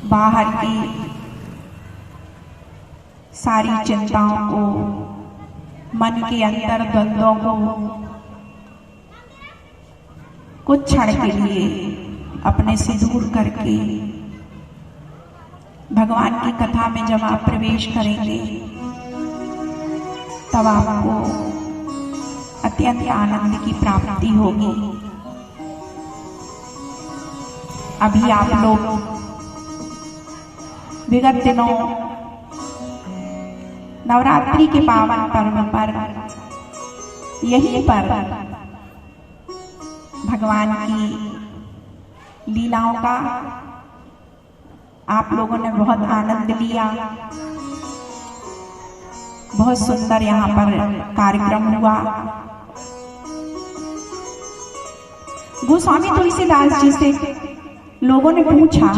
बाहर की सारी चिंताओं को, मन के अंदर द्वंद्वों को कुछ क्षण के लिए अपने से दूर करके भगवान की कथा में जब आप प्रवेश करेंगे तब आपको अत्यंत आनंद की प्राप्ति होगी। अभी आप लोग विगत दिनों नवरात्रि के पावन पर्व पर यहीं पर भगवान की लीलाओं का आप लोगों ने बहुत आनंद लिया। बहुत सुंदर यहाँ पर कार्यक्रम हुआ। गोस्वामी तुलसीदास जी से लोगों ने पूछा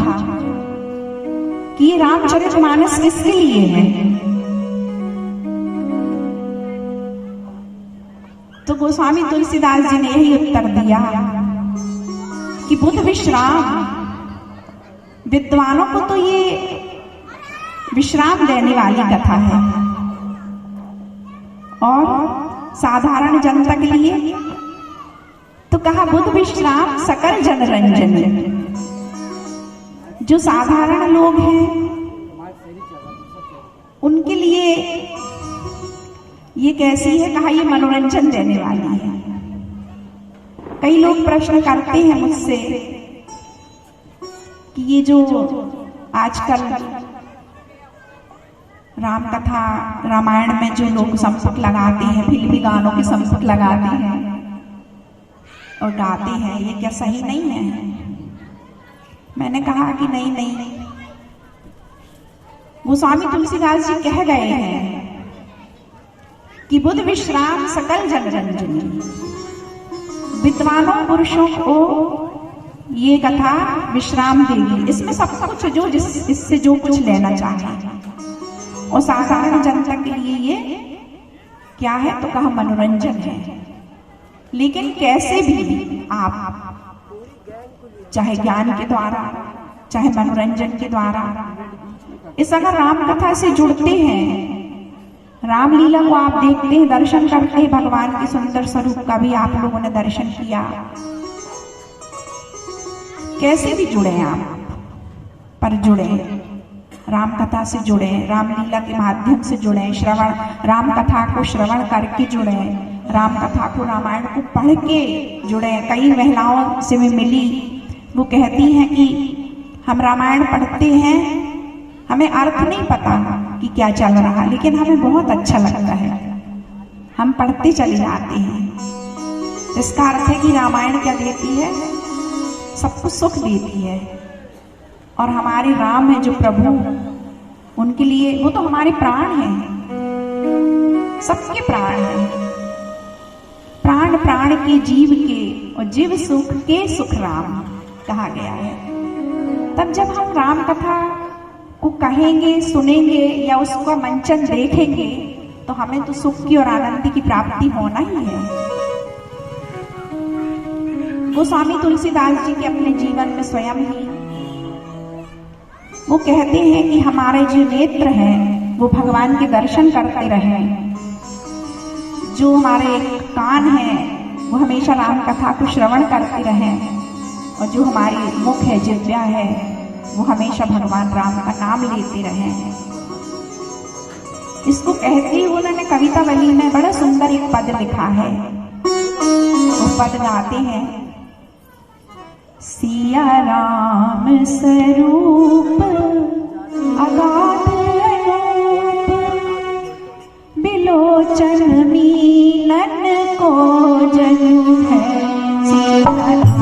कि ये रामचरितमानस किसके लिए है? तो गोस्वामी तुलसीदास जी ने यही उत्तर दिया कि बुध विश्राम, विद्वानों को तो ये विश्राम देने वाली कथा है और साधारण जनता के लिए तो कहा बुध विश्राम सकल जनरंजन। जो साधारण लोग हैं उनके लिए ये कैसी है? कहा ये मनोरंजन देने वाली है। कई लोग प्रश्न करते हैं मुझसे कि ये जो आजकल राम कथा रामायण में जो लोग संपुट लगाते हैं, फिल्मी गानों के संपुट लगाते हैं और गाते हैं, ये क्या सही नहीं है? मैंने कहा कि नहीं, गोस्वामी तुलसीदास जी कह गए हैं कि बुध विश्राम सकल जनरंजनी। विद्वानों पुरुषों को ये कथा विश्राम देगी। इसमें सब कुछ जो इससे जो कुछ लेना चाहे, और साधारण जनता के लिए ये क्या है? तो कहा मनोरंजन है। लेकिन कैसे भी आप चाहे ज्ञान के द्वारा, चाहे मनोरंजन के द्वारा, इस अगर राम कथा से जुड़ते हैं, रामलीला को आप देखते हैं, दर्शन करते हैं, भगवान के सुंदर स्वरूप का भी आप लोगों ने दर्शन किया, कैसे भी जुड़े आप, पर जुड़े राम कथा से, जुड़े रामलीला के माध्यम से, जुड़े श्रवण, राम कथा को श्रवण करके जुड़े, राम कथा को, रामायण को पढ़ के जुड़े। कई महिलाओं से मैं मिली, वो कहती हैं कि हम रामायण पढ़ते हैं, हमें अर्थ नहीं पता कि क्या चल रहा, लेकिन हमें बहुत अच्छा लगता है, हम पढ़ते चले जाते हैं। इसका अर्थ है कि रामायण क्या देती है? सबको सुख देती है। और हमारे राम है जो प्रभु, उनके लिए वो तो हमारे प्राण हैं, सबके प्राण हैं। प्राण प्राण के जीव के, और जीव सुख के सुख राम कहा गया है। तब जब हम राम कथा को कहेंगे, सुनेंगे या उसका मंचन देखेंगे, तो हमें तो सुख की और आनंद की प्राप्ति होना ही है। गोस्वामी तुलसीदास जी के अपने जीवन में स्वयं ही वो कहते हैं कि हमारे जो नेत्र हैं वो भगवान के दर्शन करते रहें, जो हमारे कान हैं वो हमेशा राम कथा को श्रवण करते रहें, और जो हमारी मुख है, जिह्वा है, वो हमेशा भगवान राम का नाम लेते रहें। इसको कहते ही उन्होंने कविता वली में बड़ा सुंदर एक पद लिखा है। वो पद गाते हैं, सिया राम स्वरूप अगाध अनूप, बिलोचन मीलन को जनु है। सिया राम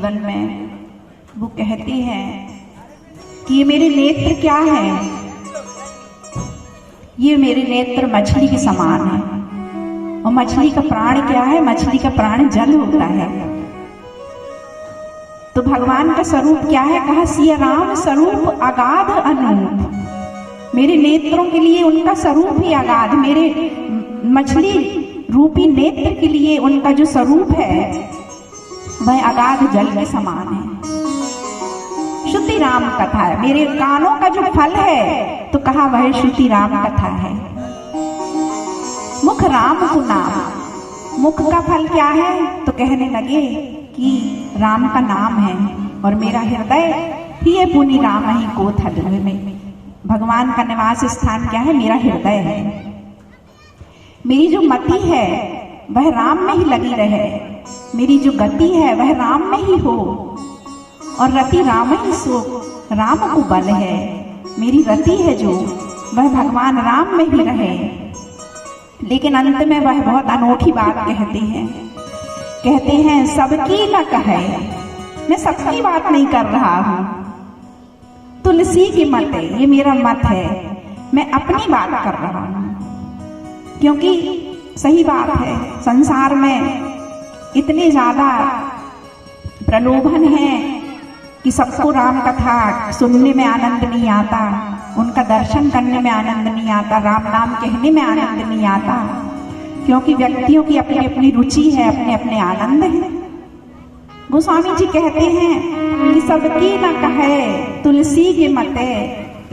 जीवन में, वो कहती हैं कि ये मेरे नेत्र क्या है, ये मेरे नेत्र मछली के समान है। और मछली का प्राण क्या है? मछली का प्राण जल होता है। तो भगवान का स्वरूप क्या है? कहा सिया राम स्वरूप अगाध अनूप। मेरे नेत्रों के लिए उनका स्वरूप ही अगाध, मेरे मछली रूपी नेत्र के लिए उनका जो स्वरूप है वह अगाध जल के समान है। श्रुति राम कथा है, मेरे कानों का जो फल है तो कहा वह श्रुति राम कथा है। मुख राम को नाम, मुख का फल क्या है? तो कहने लगे कि राम का नाम है, और मेरा हृदय ही है पुनि राम ही को थल में। भगवान का निवास स्थान क्या है? मेरा हृदय है। मेरी जो मति है वह राम में ही लगी रहे, मेरी जो गति है वह राम में ही हो, और रति राम ही सो, राम को बल है। मेरी रति है जो वह भगवान राम में ही रहे। लेकिन अंत में वह बहुत अनोखी बात कहते हैं सबकी न कहे, मैं सबकी बात नहीं कर रहा हूं, तुलसी की मत है, ये मेरा मत है, मैं अपनी बात कर रहा हूं। क्योंकि सही बात है, संसार में इतने ज्यादा प्रलोभन है कि सबको राम कथा सुनने में आनंद नहीं आता, उनका दर्शन करने में आनंद नहीं आता, राम नाम कहने में आनंद नहीं आता, क्योंकि व्यक्तियों की अपनी अपनी रुचि है, अपने अपने आनंद है। गोस्वामी जी कहते हैं कि सबकी न कहे तुलसी के मते,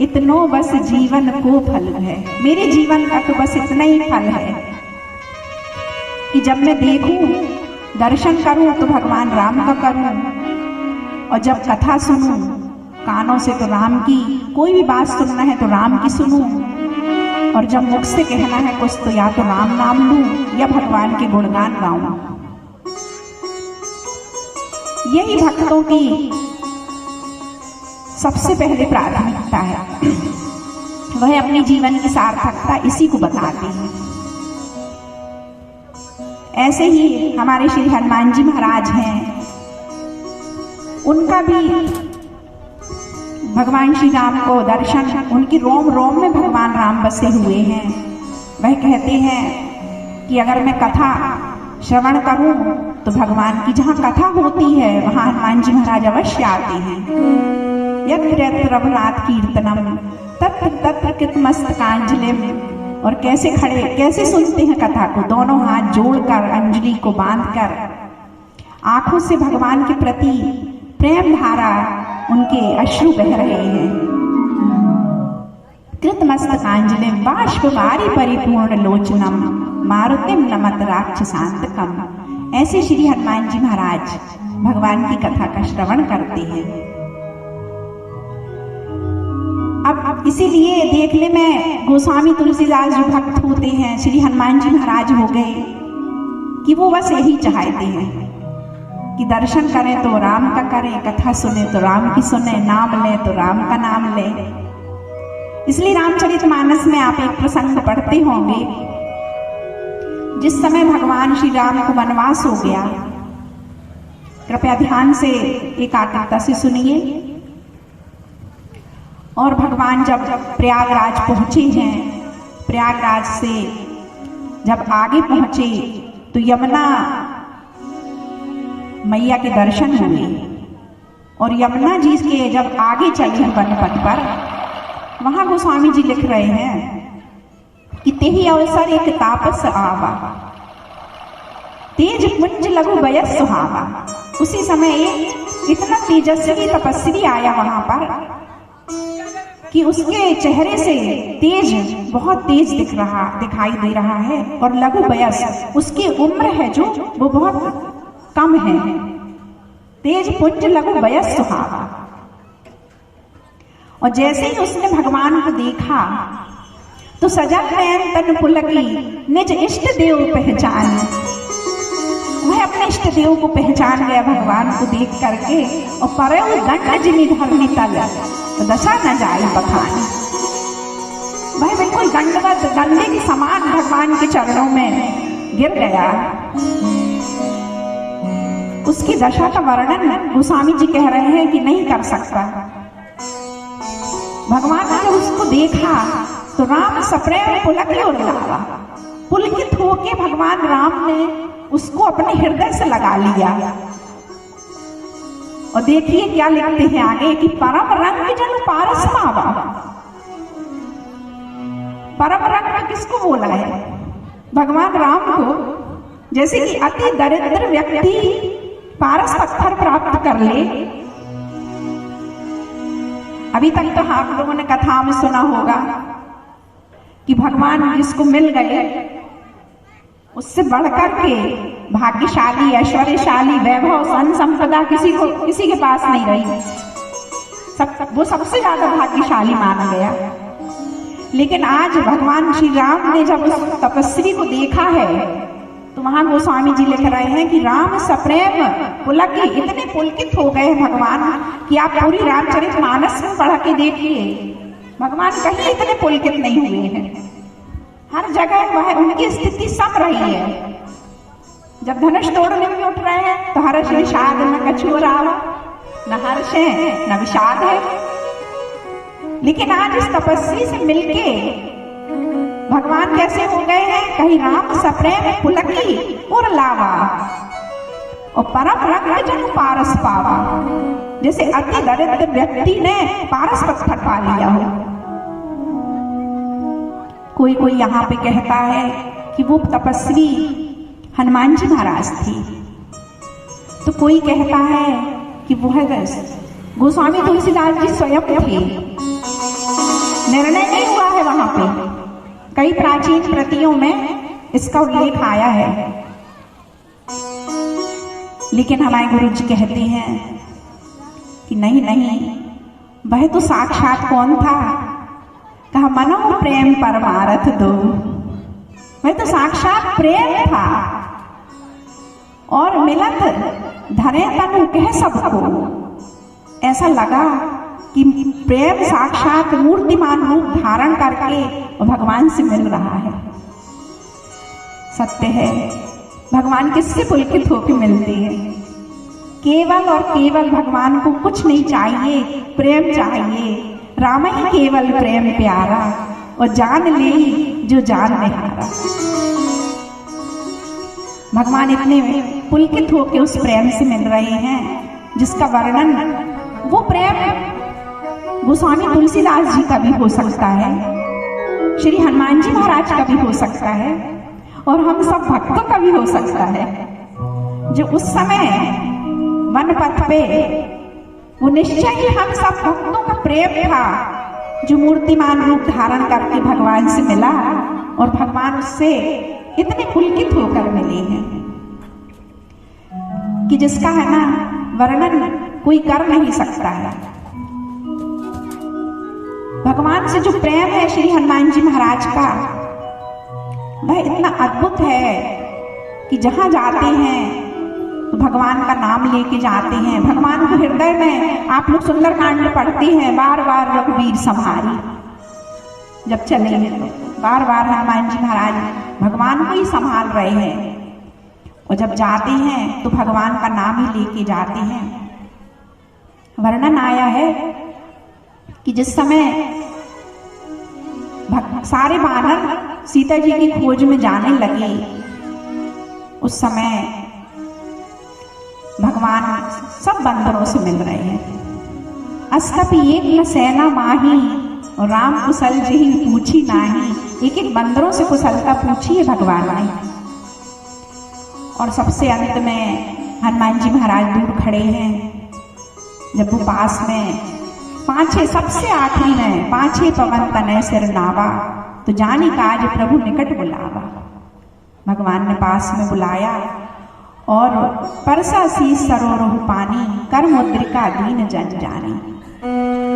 इतनो बस जीवन को फल है। मेरे जीवन का तो बस इतना ही फल है कि जब मैं देखूं, दर्शन करूं तो भगवान राम का करूं, और जब कथा सुनूं कानों से तो राम की, कोई भी बात सुनना है तो राम की सुनूं, और जब मुख से कहना है कुछ तो या तो राम नाम लूं या भगवान के गुणगान गाऊं। यही भक्तों की सबसे पहले प्राथमिकता है, वह अपने जीवन की सार्थकता इसी को बताते हैं। ऐसे ही हमारे श्री हनुमान जी महाराज हैं, उनका भी भगवान श्री राम को दर्शन, उनकी रोम रोम में भगवान राम बसे हुए हैं। वह कहते हैं कि अगर मैं कथा श्रवण करूं तो भगवान की जहां कथा होती है वहां हनुमान जी महाराज अवश्य आते हैं। यत्र यत्र रघुनाथ कीर्तनम तत्र तत्र कृतमस्तकांजलिम। और कैसे सुनते हैं कथा को? दोनों हाथ जोड़कर, अंजलि को बांधकर, आंखों से भगवान के प्रति प्रेम धारा, उनके अश्रु बह रहे हैं। कृतमस्तकांजलिम बाष्पवारी परिपूर्ण लोचनम मारुतिम नमत राक्षसांतकम। ऐसे श्री हनुमान जी महाराज भगवान की कथा का श्रवण करते हैं। अब इसीलिए देखने में गोस्वामी तुलसीदास जो भक्त होते हैं, श्री हनुमान जी महाराज हो गए, कि वो बस यही चाहते हैं कि दर्शन करें तो राम का करें, कथा सुने तो राम की सुने, नाम लें तो राम का नाम लें। इसलिए रामचरितमानस में आप एक प्रसंग पढ़ते होंगे, जिस समय भगवान श्री राम को वनवास हो गया। कृपया ध्यान से एकाग्रता से सुनिए। और भगवान जब प्रयागराज पहुंचे हैं, प्रयागराज से जब आगे पहुंचे तो यमुना मैया के दर्शन हुए, और यमुना जी के जब आगे चले वन पथ पर, वहां गोस्वामी जी लिख रहे हैं कि तेहि अवसर एक तापस आवा, तेज पुंज लघु बयस सुहावा। उसी समय एक इतना तेजस्वी तपस्वी आया वहां पर कि उसके चेहरे से तेज, बहुत तेज दिखाई दे रहा है, और लघु बयस, उसकी उम्र है जो वो बहुत कम है। तेज पुंज लघु बयस सुहावा। और जैसे ही उसने भगवान को देखा तो सजल नयन तन पुलकी निज इष्ट देव पहचान। वह अपने इष्ट देव को पहचान गया भगवान को देख करके, और परव दंड जिनि धरनी तल तो दशा न जाए बखान। वह बिल्कुल दंडवत, डंडे के समान भगवान के चरणों में गिर गया। उसकी दशा का वर्णन गोस्वामी जी कह रहे हैं कि नहीं कर सकता। भगवान ने जब उसको देखा तो राम सप्रेम पुलकित और लावा, पुलकित होके भगवान राम ने उसको अपने हृदय से लगा लिया। और देखिए क्या लिखते हैं आगे कि परम रंग जन पारस पावा। परम रंग किसको बोला है? भगवान राम को। जैसे कि अति दरिद्र व्यक्ति पारस पत्थर प्राप्त कर ले। अभी तक तो आप लोगों ने कथा में सुना होगा कि भगवान जिसको मिल गए उससे बढ़कर के भाग्यशाली, ऐश्वर्यशाली, वैभव, सन संपदा किसी के पास नहीं रही। वो सबसे ज्यादा भाग्यशाली माना गया। लेकिन आज भगवान श्री राम ने जब उस तपस्वी को देखा है तो वहां गोस्वामी जी लिख रहे हैं कि राम सप्रेम पुलकित, इतने पुलकित हो गए भगवान कि आप पूरी रामचरितमानस में पढ़ के देखिए, भगवान कहीं इतने पुलकित नहीं हुए हैं। हर जगह वह उनकी स्थिति सम रही है। जब धनुष तोड़ने में उठ रहे हैं तो हर्ष विषाद न कछु रावा, न हर्ष है न विषाद है। लेकिन आज इस तपस्वी से मिलके भगवान कैसे हो गए हैं? कहीं राम सप्रेम पुलकित और लावा, और परम रंग जन पारस पावा। जैसे अति दरिद्र व्यक्ति ने पारस पत्थर पा लिया हो। कोई कोई यहाँ पे कहता है कि वो तपस्वी हनुमान जी महाराज थी, तो कोई कहता है कि वो है गोस्वामी तुलसीदास जी स्वयं थे। निर्णय नहीं हुआ है वहां पे। कई प्राचीन कृतियों में इसका उल्लेख आया है, लेकिन हमारे गुरु जी कहते हैं कि नहीं नहीं, वह तो साक्षात कौन था? कहा मनो प्रेम परमारथ दो। वह तो साक्षात प्रेम था। और मिलत धरे तनु कह सबको। ऐसा लगा कि प्रेम साक्षात मूर्तिमान रूप धारण करके भगवान से मिल रहा है। सत्य है, भगवान किससे पुलकित होकर मिलते हैं? केवल और केवल भगवान को कुछ नहीं चाहिए, प्रेम चाहिए। राम ही केवल प्रेम प्यारा, और जान ले जो जान निहारा। भगवान इतने पुलकित होकर उस प्रेम से मिल रहे हैं जिसका वर्णन, वो प्रेम गोस्वामी तुलसीदास जी का भी हो सकता है, श्री हनुमान जी महाराज का भी हो सकता है, और हम सब भक्तों का भी हो सकता है। जो उस समय वन पथ पे वो निश्चय ही हम सब भक्तों का प्रेम था, जो मूर्तिमान रूप धारण करके भगवान से मिला, और भगवान उससे इतने पुलकित होकर मिले हैं कि जिसका है ना वर्णन कोई कर नहीं सकता है। भगवान से जो प्रेम है श्री हनुमान जी महाराज का, वह इतना अद्भुत है कि जहां जाते हैं तो भगवान का नाम लेके जाते हैं। भगवान को हृदय में, आप लोग सुंदरकांड पढ़ते हैं, बार बार रघुवीर संहारी, जब चले हैं तो बार बार हनुमान जी महाराज भगवान को ही संभाल रहे हैं। और जब जाते हैं तो भगवान का नाम ही लेके जाते हैं। वर्णन आया है कि जिस समय सारे वानर सीता जी की खोज में जाने लगे, उस समय भगवान सब बंदरों से मिल रहे हैं। अस्तपि एक न सेना माही, और राम कुशल जी पूछी नाही। एक एक बंदरों से कुशलता पूछी है भगवान ने। और सबसे अंत में हनुमान जी महाराज दूर खड़े हैं। जब वो पास में पांचे, सबसे आखिरी में पांचे पवन तनय सिर नावा, तो जानी काज प्रभु निकट बुलावा। भगवान ने पास में बुलाया और परसा शीस सरोरह पानी, कर मुद्रिका दीन जन जानी।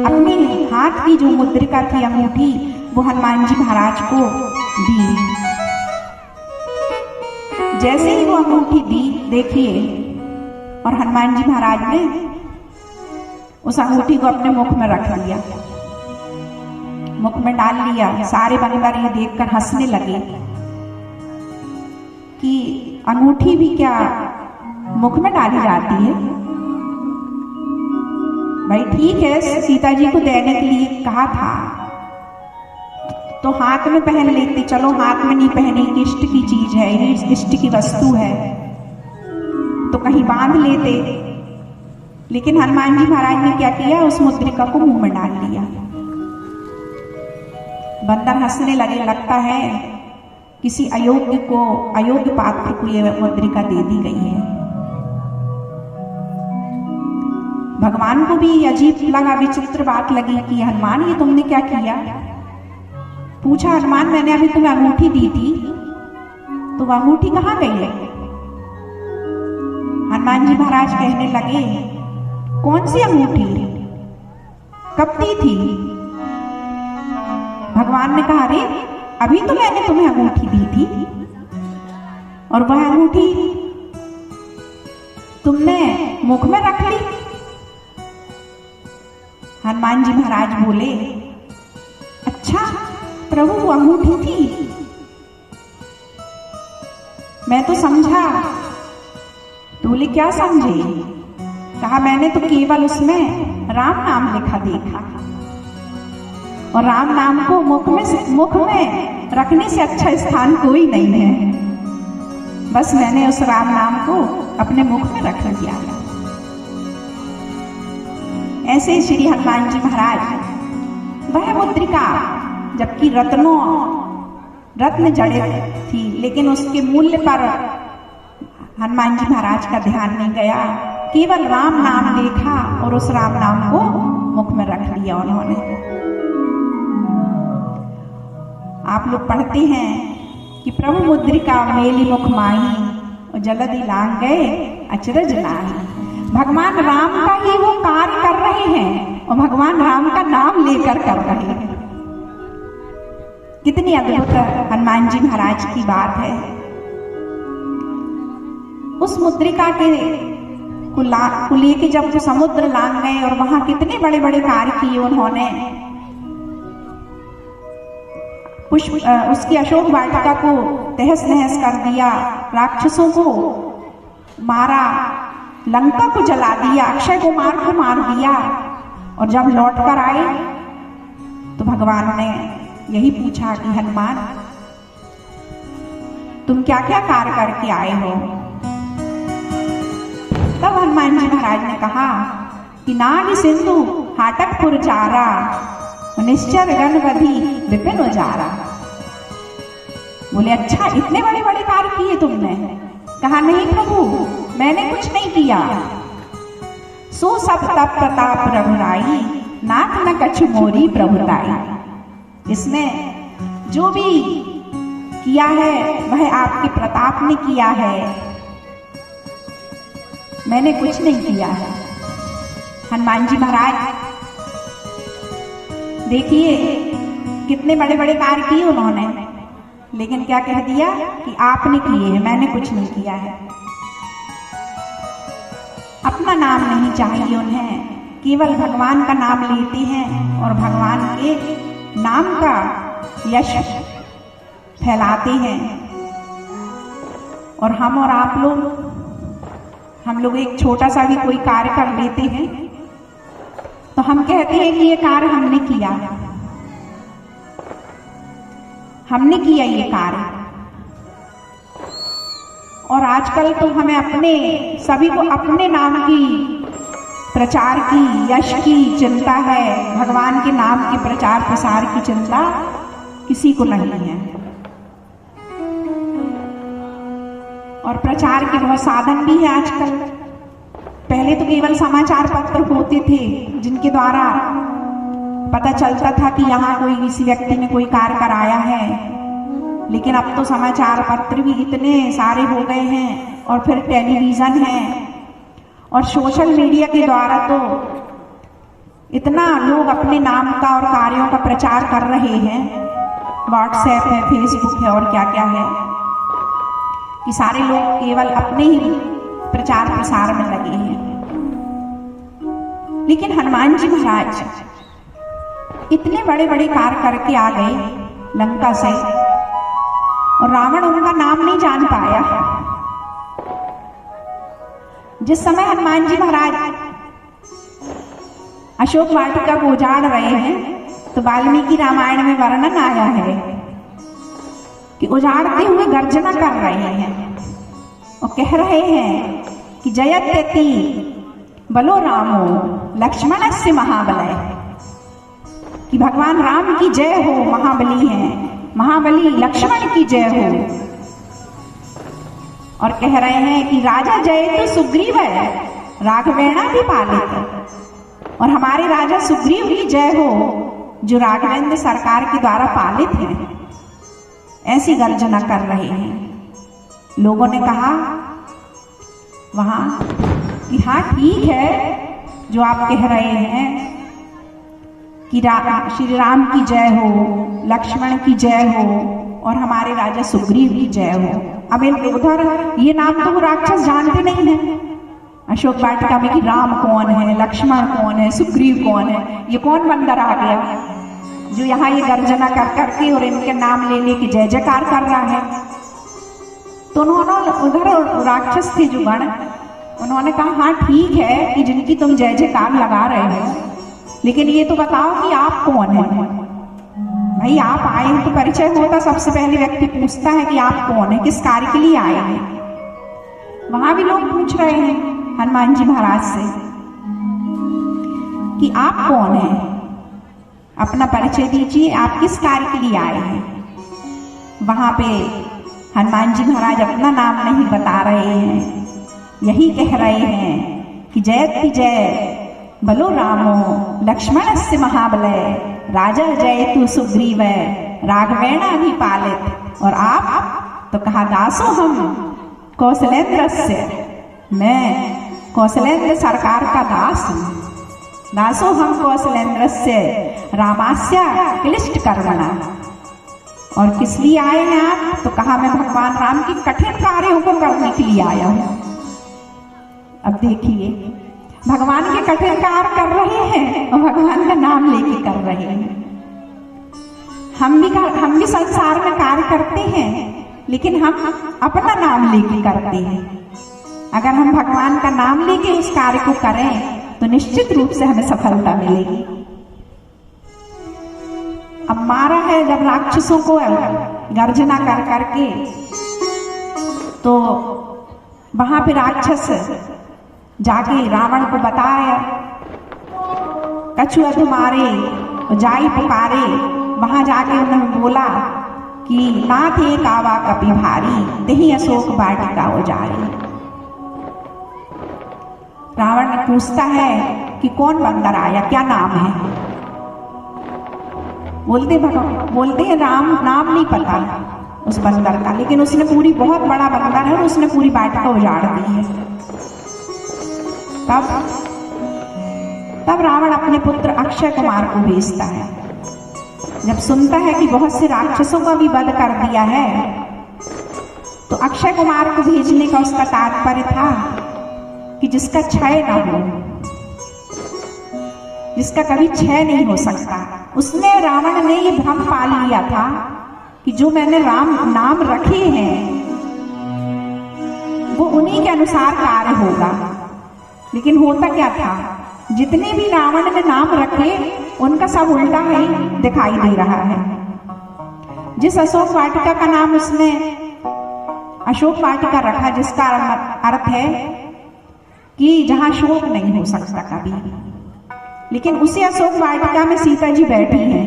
अपने हाथ की जो मुद्रिका थी, अंगूठी, वो हनुमान जी महाराज को दी। जैसे ही वो अंगूठी दी, देखिए, और हनुमान जी महाराज ने उस अंगूठी को अपने मुख में रख लिया, मुख में डाल लिया। सारे बंदर ये देखकर हंसने लगे कि अंगूठी भी क्या मुख में डाली जाती है। भाई ठीक है, सीता जी को देने के लिए कहा था तो हाथ में पहन लेते, चलो हाथ में नहीं पहने, इष्ट की चीज है, ये इष्ट की वस्तु है, तो कहीं बांध लेते। लेकिन हनुमान जी महाराज ने क्या किया, उस मुद्रिका को मुंह में डाल लिया। बंदर हंसने लगे, लगता है किसी अयोग्य पात्र को यह मुद्रिका दे दी गई है। भगवान को भी अजीब लगा, विचित्र बात लगी कि हनुमान ये तुमने क्या किया। पूछा, हनुमान मैंने अभी तुम्हें अंगूठी दी थी, तो वह अंगूठी कहाँ गई है। हनुमान जी महाराज कहने लगे, कौन सी अंगूठी, कब दी थी। भगवान ने कहा, अरे अभी तो मैंने तुम्हें अंगूठी दी थी, और वह अंगूठी तुमने मुख में रख ली। हनुमान जी महाराज बोले, अच्छा प्रभु वो अंगूठी थी, मैं तो समझा। तो बोले, क्या समझे। कहा, मैंने तो केवल उसमें राम नाम लिखा देखा, और राम नाम को मुख में रखने से अच्छा स्थान कोई नहीं है। बस मैंने उस राम नाम को अपने मुख में रख लिया। ऐसे श्री हनुमान जी महाराज वह मुद्रिका, जबकि रत्न जड़ित थी, लेकिन उसके मूल्य पर हनुमान जी महाराज का ध्यान नहीं गया। केवल राम नाम देखा और उस राम नाम को मुख में रख लिया उन्होंने। आप लोग पढ़ते हैं कि प्रभु मुद्रिका मेली मुख माही, और जलधि लांग गए अचरज नाही। भगवान राम का ही वो कार्य कर रहे हैं, और भगवान राम का नाम लेकर कर रहे हैं। कितनी अद्भुत हनुमान जी महाराज की बात है। उस मुद्रिका को लेके जब वो समुद्र लांग गए, और वहां कितने बड़े बड़े कार्य किए उन्होंने। उसकी अशोक वाटिका को तहस नहस कर दिया, राक्षसों को मारा, लंका को जला दिया, अक्षय कुमार को मार दिया। और जब लौट कर आए तो भगवान ने यही पूछा कि हनुमान तुम क्या क्या कार्य करके आए हो। तब हनुमान जी महाराज ने कहा कि नाग सिंधु हाटकपुर जारा, निश्चर गणवधि विपिन उजारा। बोले, अच्छा इतने बड़े बड़े कार्य किए तुमने। कहा, नहीं प्रभु मैंने कुछ नहीं किया। सो सब तप प्रताप रघुराई, नाथ न कछु मोरी प्रभुताई। इसने जो भी किया है वह आपके प्रताप ने किया है, मैंने कुछ नहीं किया है। हनुमान जी महाराज देखिए कितने बड़े बड़े कार्य किए उन्होंने, लेकिन क्या कह दिया कि आपने किए हैं, मैंने कुछ नहीं किया है। अपना नाम नहीं चाहिए उन्हें, केवल भगवान का नाम लेते हैं और भगवान के नाम का यश फैलाते हैं। और हम और आप लोग, हम लोग एक छोटा सा भी कोई कार्य कर लेते हैं तो हम कहते हैं कि ये कार्य हमने किया, हमने किया ये कार्य। और आजकल तो हमें सभी को अपने नाम की प्रचार की, यश की चिंता है, भगवान के नाम के प्रचार प्रसार की चिंता किसी को नहीं है। और प्रचार के बहुत साधन भी है आजकल। पहले तो केवल समाचार पत्र होते थे जिनके द्वारा पता चलता था कि यहाँ कोई किसी व्यक्ति ने कोई कार्य कराया है, लेकिन अब तो समाचार पत्र भी इतने सारे हो गए हैं, और फिर टेलीविजन है, और सोशल मीडिया के द्वारा तो इतना लोग अपने नाम का और कार्यों का प्रचार कर रहे हैं। व्हाट्सएप है, फेसबुक है और क्या क्या है, कि सारे लोग केवल अपने ही प्रचार प्रसार में लगे हैं। लेकिन हनुमान जी महाराज इतने बड़े बड़े कार्य करके आ गए लंका से, और रावण उनका नाम नहीं जान पाया। जिस समय हनुमान जी महाराज अशोक वाटिका को उजाड़ रहे हैं, तो वाल्मीकि रामायण में वर्णन आया है कि उजाड़ते हुए गर्जना कर रहे हैं और कह रहे हैं कि जयत्यति बलो रामो लक्ष्मणस्य महाबलय, कि भगवान राम की जय हो, महाबली हैं, महाबली लक्ष्मण की जय हो। और कह रहे हैं कि राजा जय तो सुग्रीव है, राघवेणा भी पालित, और हमारे राजा सुग्रीव की जय हो जो राघवेंद्र सरकार के द्वारा पालित हैं। ऐसी गर्जना कर रहे हैं। लोगों ने कहा वहां कि हाँ ठीक है जो आप कह रहे हैं कि श्री राम की जय हो, लक्ष्मण की जय हो और हमारे राजा सुग्रीव की जय हो। अब उधर ये नाम तो वो राक्षस जानते नहीं है अशोक वाटिका में कि राम कौन है, लक्ष्मण कौन है, सुग्रीव कौन है। ये कौन बंदर आ गया जो यहाँ ये गर्जना कर करके और इनके नाम ले लेके जय जयकार कर रहा है। तो उन्होंने उधर राक्षस थे जो गण, उन्होंने कहा हाँ ठीक है कि जिनकी तुम जय जयकार लगा रहे हो, लेकिन ये तो बताओ कि आप कौन है। भाई आप आए हैं तो परिचय होता, सबसे पहले व्यक्ति पूछता है कि आप कौन है, किस कार्य के लिए आए हैं। वहां भी लोग पूछ रहे हैं हनुमान जी महाराज से कि आप कौन है, अपना परिचय दीजिए, आप किस कार्य के लिए आए हैं। वहां पे हनुमान जी महाराज अपना नाम नहीं बता रहे हैं, यही कह रहे हैं कि जयति जय बलो रामो लक्ष्मणस्य महाबलय, राजा जयतु सुग्रीव राघवेण अधिपालित। और आप तो कहा दासो हम कौशलेंद्रस्य, मैं कौशलेंद्र सरकार का दास हूँ। दासो हम कौशलेंद्रस्य रामास्य क्लिष्ट कर्मणा। और किस लिए आए हैं आप, तो कहा मैं भगवान राम की कठिन कार्यों को करने के लिए आया हूँ। अब देखिए भगवान के कठिन कार्य कर रहे हैं और भगवान का नाम लेके कर रहे हैं। हम भी संसार में कार्य करते हैं, लेकिन हम अपना नाम लेके करते हैं। अगर हम भगवान का नाम लेके उस कार्य को करें तो निश्चित रूप से हमें सफलता मिलेगी। अब मारा है जब राक्षसों को गर्जना कर करके, तो वहां पे राक्षस जाके रावण को बताया, कछु अधु मारे जाई पुकारे। वहां जाके उन्होंने बोला कि नाथ एक आवा कपि भारी, तेहि अशोक वाटिका उजारी। रावण ने पूछता है कि कौन बंदर आया, क्या नाम है। बोलते हैं राम नाम नहीं पता उस बंदर का, लेकिन उसने पूरी, बहुत बड़ा बंदर है और उसने पूरी वाटिका उजाड़ दी है। तब रावण अपने पुत्र अक्षय कुमार को भेजता है। जब सुनता है कि बहुत से राक्षसों का भी वध कर दिया है, तो अक्षय कुमार को भेजने का उसका तात्पर्य था कि जिसका क्षय ना हो, जिसका कभी क्षय नहीं हो सकता। उसने, रावण ने ये भ्रम पाल लिया था कि जो मैंने राम नाम रखे हैं वो उन्हीं के अनुसार कार्य होगा। लेकिन होता क्या था, जितने भी रावण ने नाम रखे उनका सब उल्टा ही दिखाई दे रहा है। जिस अशोक वाटिका का नाम उसने अशोक वाटिका रखा, जिसका अर्थ है कि जहां शोक नहीं हो सकता कभी, लेकिन उसी अशोक वाटिका में सीता जी बैठी हैं।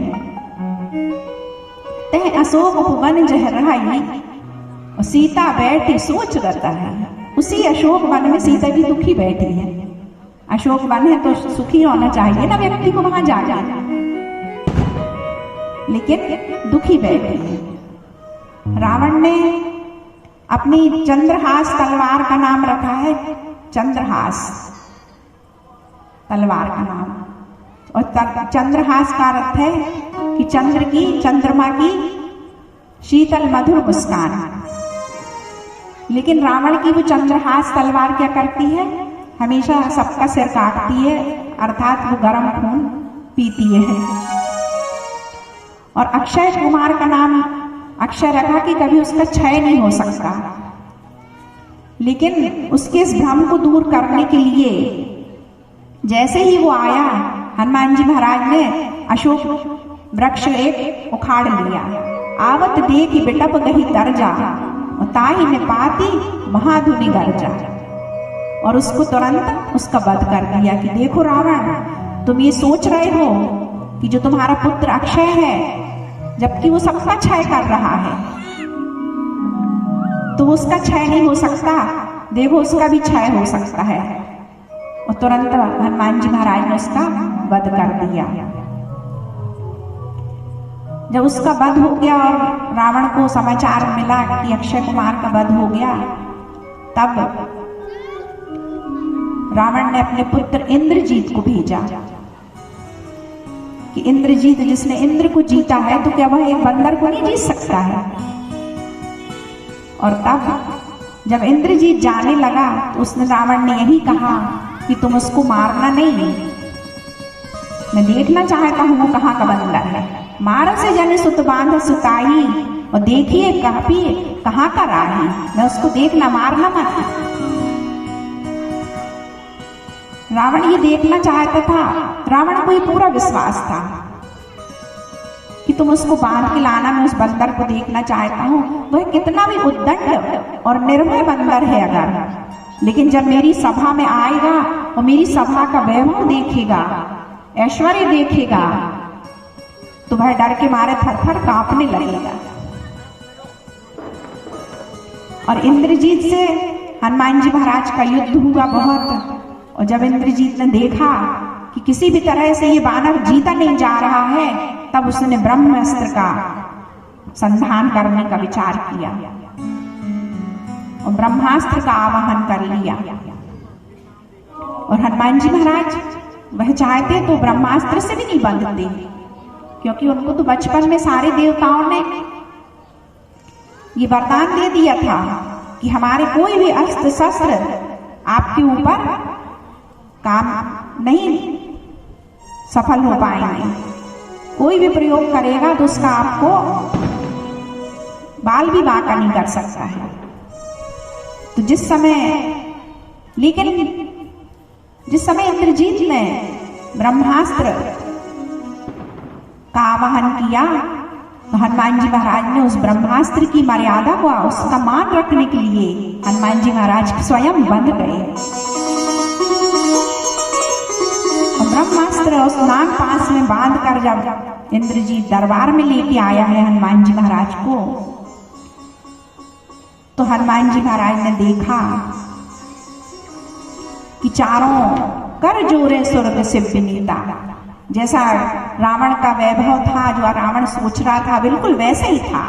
तह अशोक उपवन जह रही, और सीता बैठी सोच रता है। उसी अशोक वन में सीता जी दुखी बैठी है। अशोक वन है तो सुखी होना चाहिए ना व्यक्ति को वहां जाकर, लेकिन दुखी बैठी है। रावण ने अपनी चंद्रहास तलवार का नाम रखा है, चंद्रहास तलवार का नाम। और चंद्रहास का अर्थ है कि चंद्र की, चंद्रमा की शीतल मधुर मुस्कान। लेकिन रावण की वो चंद्रहास तलवार क्या करती है, हमेशा सबका सिर काटती है, अर्थात वो गर्म खून पीती है। और अक्षय कुमार का नाम अक्षय रखा कि कभी उसका क्षय नहीं हो सकता। लेकिन उसके इस भ्रम को दूर करने के लिए जैसे ही वो आया, हनुमान जी महाराज ने अशोक वृक्ष एक उखाड़ लिया। आवत देखी बिटप गही दर्जा, ताही ने पाती महाधुनि गर्जा। और उसको तुरंत उसका वध कर दिया कि देखो रावण, तुम ये सोच रहे हो कि जो तुम्हारा पुत्र अक्षय है, जबकि वो सबका क्षय कर रहा है, तो उसका क्षय नहीं हो सकता, देखो उसका भी क्षय हो सकता है। और तुरंत हनुमान जी महाराज ने उसका वध कर दिया। जब उसका वध हो गया और रावण को समाचार मिला कि अक्षय कुमार का वध हो गया, तब रावण ने अपने पुत्र इंद्रजीत को भेजा कि इंद्रजीत, जिसने इंद्र को जीता है, तो क्या वह एक बंदर को नहीं जीत सकता है। और तब जब इंद्रजीत जाने लगा तो उसने, रावण ने यही कहा कि तुम उसको मारना नहीं, मैं देखना चाहता हूं वो कहाँ का बंदर है। मार से जन सुत बांध सुताई, और देखिए कहाँ का राही, मैं उसको देखना, मारना मत। रावण ये देखना चाहता था। रावण को ये पूरा विश्वास था कि तुम उसको बांध के लाना, मैं उस बंदर को देखना चाहता हूं, वह कितना भी उद्दंड और निर्भय बंदर है अगर, लेकिन जब मेरी सभा में आएगा और मेरी सभा का वैभव देखेगा, ऐश्वर्य देखेगा, तो वह डर के मारे थर-थर कांपने लगेगा। और इंद्रजीत से हनुमान जी महाराज का युद्ध हुआ बहुत। और जब इंद्रजीत ने देखा कि किसी भी तरह से ये बानर जीता नहीं जा रहा है, तब उसने ब्रह्मास्त्र का संधान करने का विचार किया और ब्रह्मास्त्र का आवाहन कर लिया। और हनुमान जी महाराज वह चाहते तो ब्रह्मास्त्र से भी नहीं बंधते, क्योंकि उनको तो बचपन में सारे देवताओं ने ये वरदान दे दिया था कि हमारे कोई भी अस्त्र शस्त्र आपके ऊपर काम नहीं सफल हो पाएंगे, कोई भी प्रयोग करेगा तो उसका आपको बाल भी बांका नहीं कर सकता है। तो जिस समय इंद्रजीत ने ब्रह्मास्त्र का आवाहन किया, तो हनुमान जी महाराज ने उस ब्रह्मास्त्र की मर्यादा को, उसका मान रखने के लिए हनुमान जी महाराज स्वयं बंध गए। और ब्रह्मास्त्र उस नाग पास में बांध कर जब इंद्रजीत दरबार में लेके आया है हनुमान जी महाराज को, तो हनुमान जी महाराज ने देखा कि चारों कर जोरे स्वर्ग से विनीता, जैसा रावण का वैभव था, जो रावण सोच रहा था बिल्कुल वैसे ही था।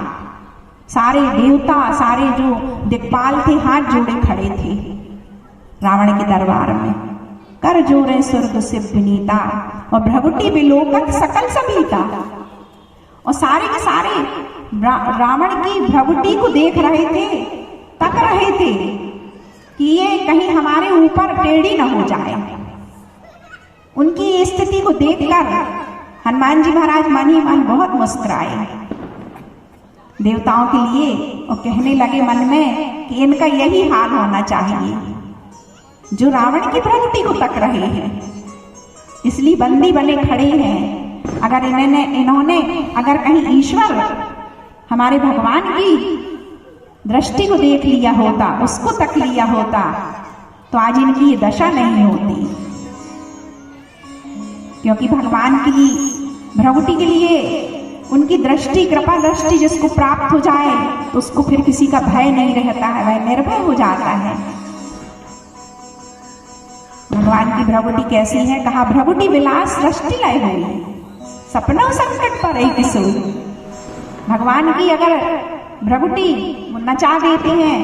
सारे देवता, सारे जो दिक्पाल थे, हाथ जोड़े खड़े थे रावण के दरबार में। कर जोरे स्वर्ग से विनीता, और भ्रगुटी विलोकत सकल सभीता, और सारे के सारे रावण की भ्रगुटी को देख रहे थे, तक रहे थे कि ये कहीं हमारे ऊपर टेढ़ी न हो जाए। उनकी स्थिति को देखकर हनुमान जी महाराज मन ही मन बहुत मुस्कुराए देवताओं के लिए, और कहने लगे मन में कि इनका यही हाल होना चाहिए, जो रावण की भ्रगुटी को तक रहे हैं, इसलिए बंदी बने खड़े हैं। अगर इन्होंने अगर कहीं ईश्वर हमारे भगवान की दृष्टि को देख लिया होता, उसको तक लिया होता, तो आज इनकी ये दशा नहीं होती। क्योंकि भगवान की भ्रगुटी के लिए उनकी दृष्टि, कृपा दृष्टि जिसको प्राप्त हो जाए, तो उसको फिर किसी का भय नहीं रहता है, वह निर्भय हो जाता है। भगवान की भ्रगुटी कैसी है? कहा भ्रगुटी विलास दृष्टि लय हुई, सपनों संकट पर एक सोई। भगवान की अगर भ्रगुटी नचा देते हैं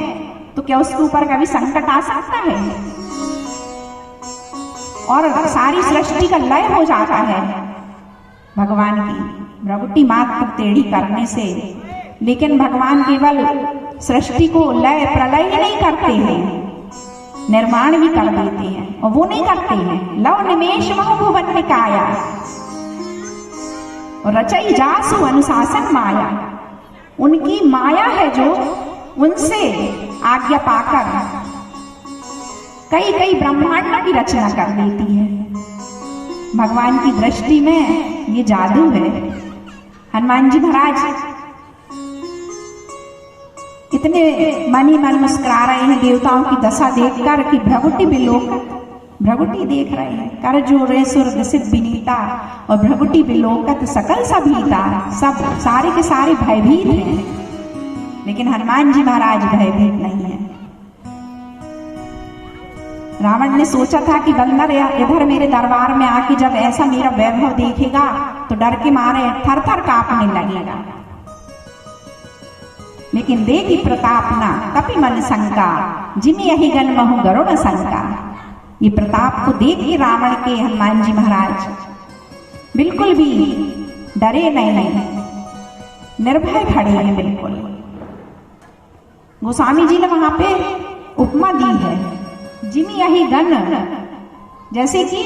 तो क्या उसके ऊपर कभी संकट आ सकता है? और सारी सृष्टि का लय हो जाता है भगवान की भ्रगुटी मात्र टेढ़ी करने से। लेकिन भगवान केवल सृष्टि को लय प्रलय ही नहीं करते हैं, निर्माण भी कर देते हैं। और वो नहीं करते हैं लव निमेश महु भुवन निकाया, और रचई जासु अनुशासन माया। उनकी माया है जो उनसे आज्ञा पाकर कई कई ब्रह्मांडों की रचना कर लेती है। भगवान की दृष्टि में ये जादू है। हनुमान जी महाराज इतने मन ही मन मुस्कुरा रहे हैं देवताओं की दशा देखकर कि भ्रगुटी बिलोकत, भ्रगुटी देख रहे हैं। कर जोरे सुर दिसित विनीता और भ्रगुटी बिलोकत सकल सभीता। सब सारे के सारे भयभीत हैं, लेकिन हनुमान जी महाराज भयभीत नहीं है। रावण ने सोचा था कि बंदर इधर मेरे दरबार में आके जब ऐसा मेरा वैभव देखेगा तो डर के मारे थर थर कांपने लगेगा, लेकिन देखी प्रताप ना कपि मन शंका, जिमि यही गन महु गरुड़ शंका। ये प्रताप को देख के रावण के हनुमान जी महाराज बिल्कुल भी डरे नहीं, निर्भय खड़े हैं बिल्कुल। गोस्वामी जी ने वहां पे उपमा दी है, जिमि यही गन, जैसे कि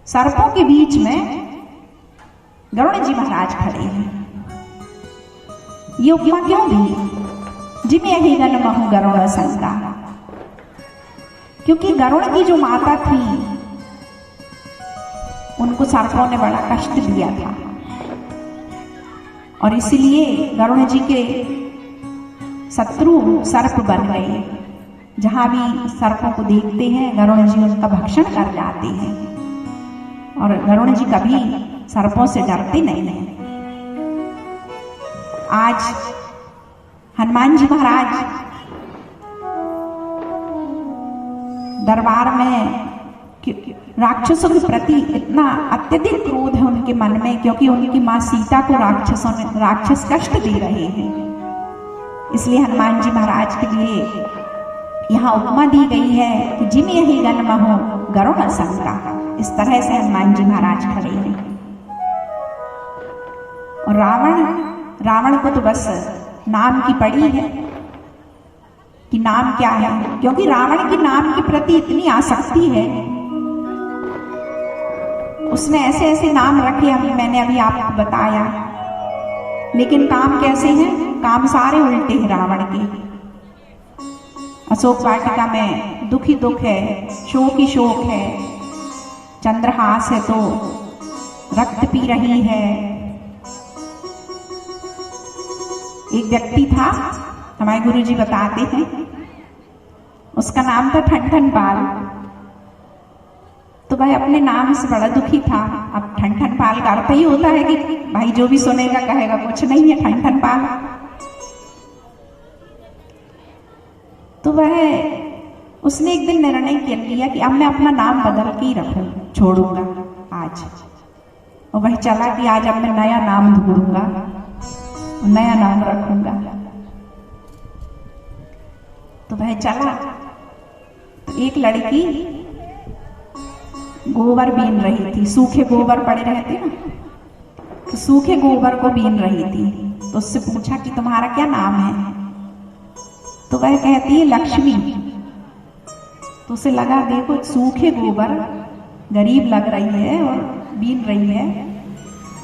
सर्पों के बीच में गरुड़ जी महाराज खड़े हैं। ये उपमा क्यों दी? जिमि यही गन महु गरुड़ शंका, क्योंकि गरुड़ की जो माता थी उनको सर्पों ने बड़ा कष्ट दिया था और इसलिए गरुड़ जी के शत्रु सर्प बन गए। जहां भी सर्पों को देखते हैं गरुड़ जी उनका भक्षण कर जाते हैं और गरुड़ जी कभी सर्पों से डरते नहीं हैं। आज हनुमान जी महाराज दरबार में राक्षसों के प्रति इतना अत्यधिक क्रोध है उनके मन में, क्योंकि उनकी मां सीता को राक्षस कष्ट दे रहे हैं। इसलिए हनुमान जी महाराज के लिए यहाँ उपमा दी गई है कि जिमि यही गन महु गरुड़ शंका। इस तरह से हनुमान जी महाराज खड़े हैं। और रावण को तो बस नाम की पड़ी है कि नाम क्या है, क्योंकि रावण की नाम के प्रति इतनी आसक्ति है। उसने ऐसे ऐसे नाम रखे, मैंने अभी आपको बताया, लेकिन काम कैसे हैं? काम सारे उल्टे हैं रावण के। अशोक वाटिका में दुख ही दुख है, शोक ही शोक है, चंद्रहास है तो रक्त पी रही है। एक व्यक्ति था, हमारे गुरुजी बताते हैं, उसका नाम था ठन पाल। तो भाई अपने नाम से बड़ा दुखी था। अब ठन पाल का अर्थ ही होता है कि भाई जो भी सुनेगा कहेगा कुछ नहीं है ठन पाल। तो वह उसने एक दिन निर्णय कर लिया कि अब मैं अपना नाम बदल के ही रखूं, छोड़ूंगा आज। और वह चला कि आज अब मैं नया नाम ढूंढूंगा, नया नाम रखूंगा। तो वह चला तो एक लड़की गोबर बीन रही थी, सूखे गोबर पड़े रहते ना, तो सूखे गोबर को बीन रही थी। तो उससे पूछा कि तुम्हारा क्या नाम है? तो वह कहती है लक्ष्मी। तो उसे लगा देखो सूखे गोबर, गरीब लग रही है और बीन रही है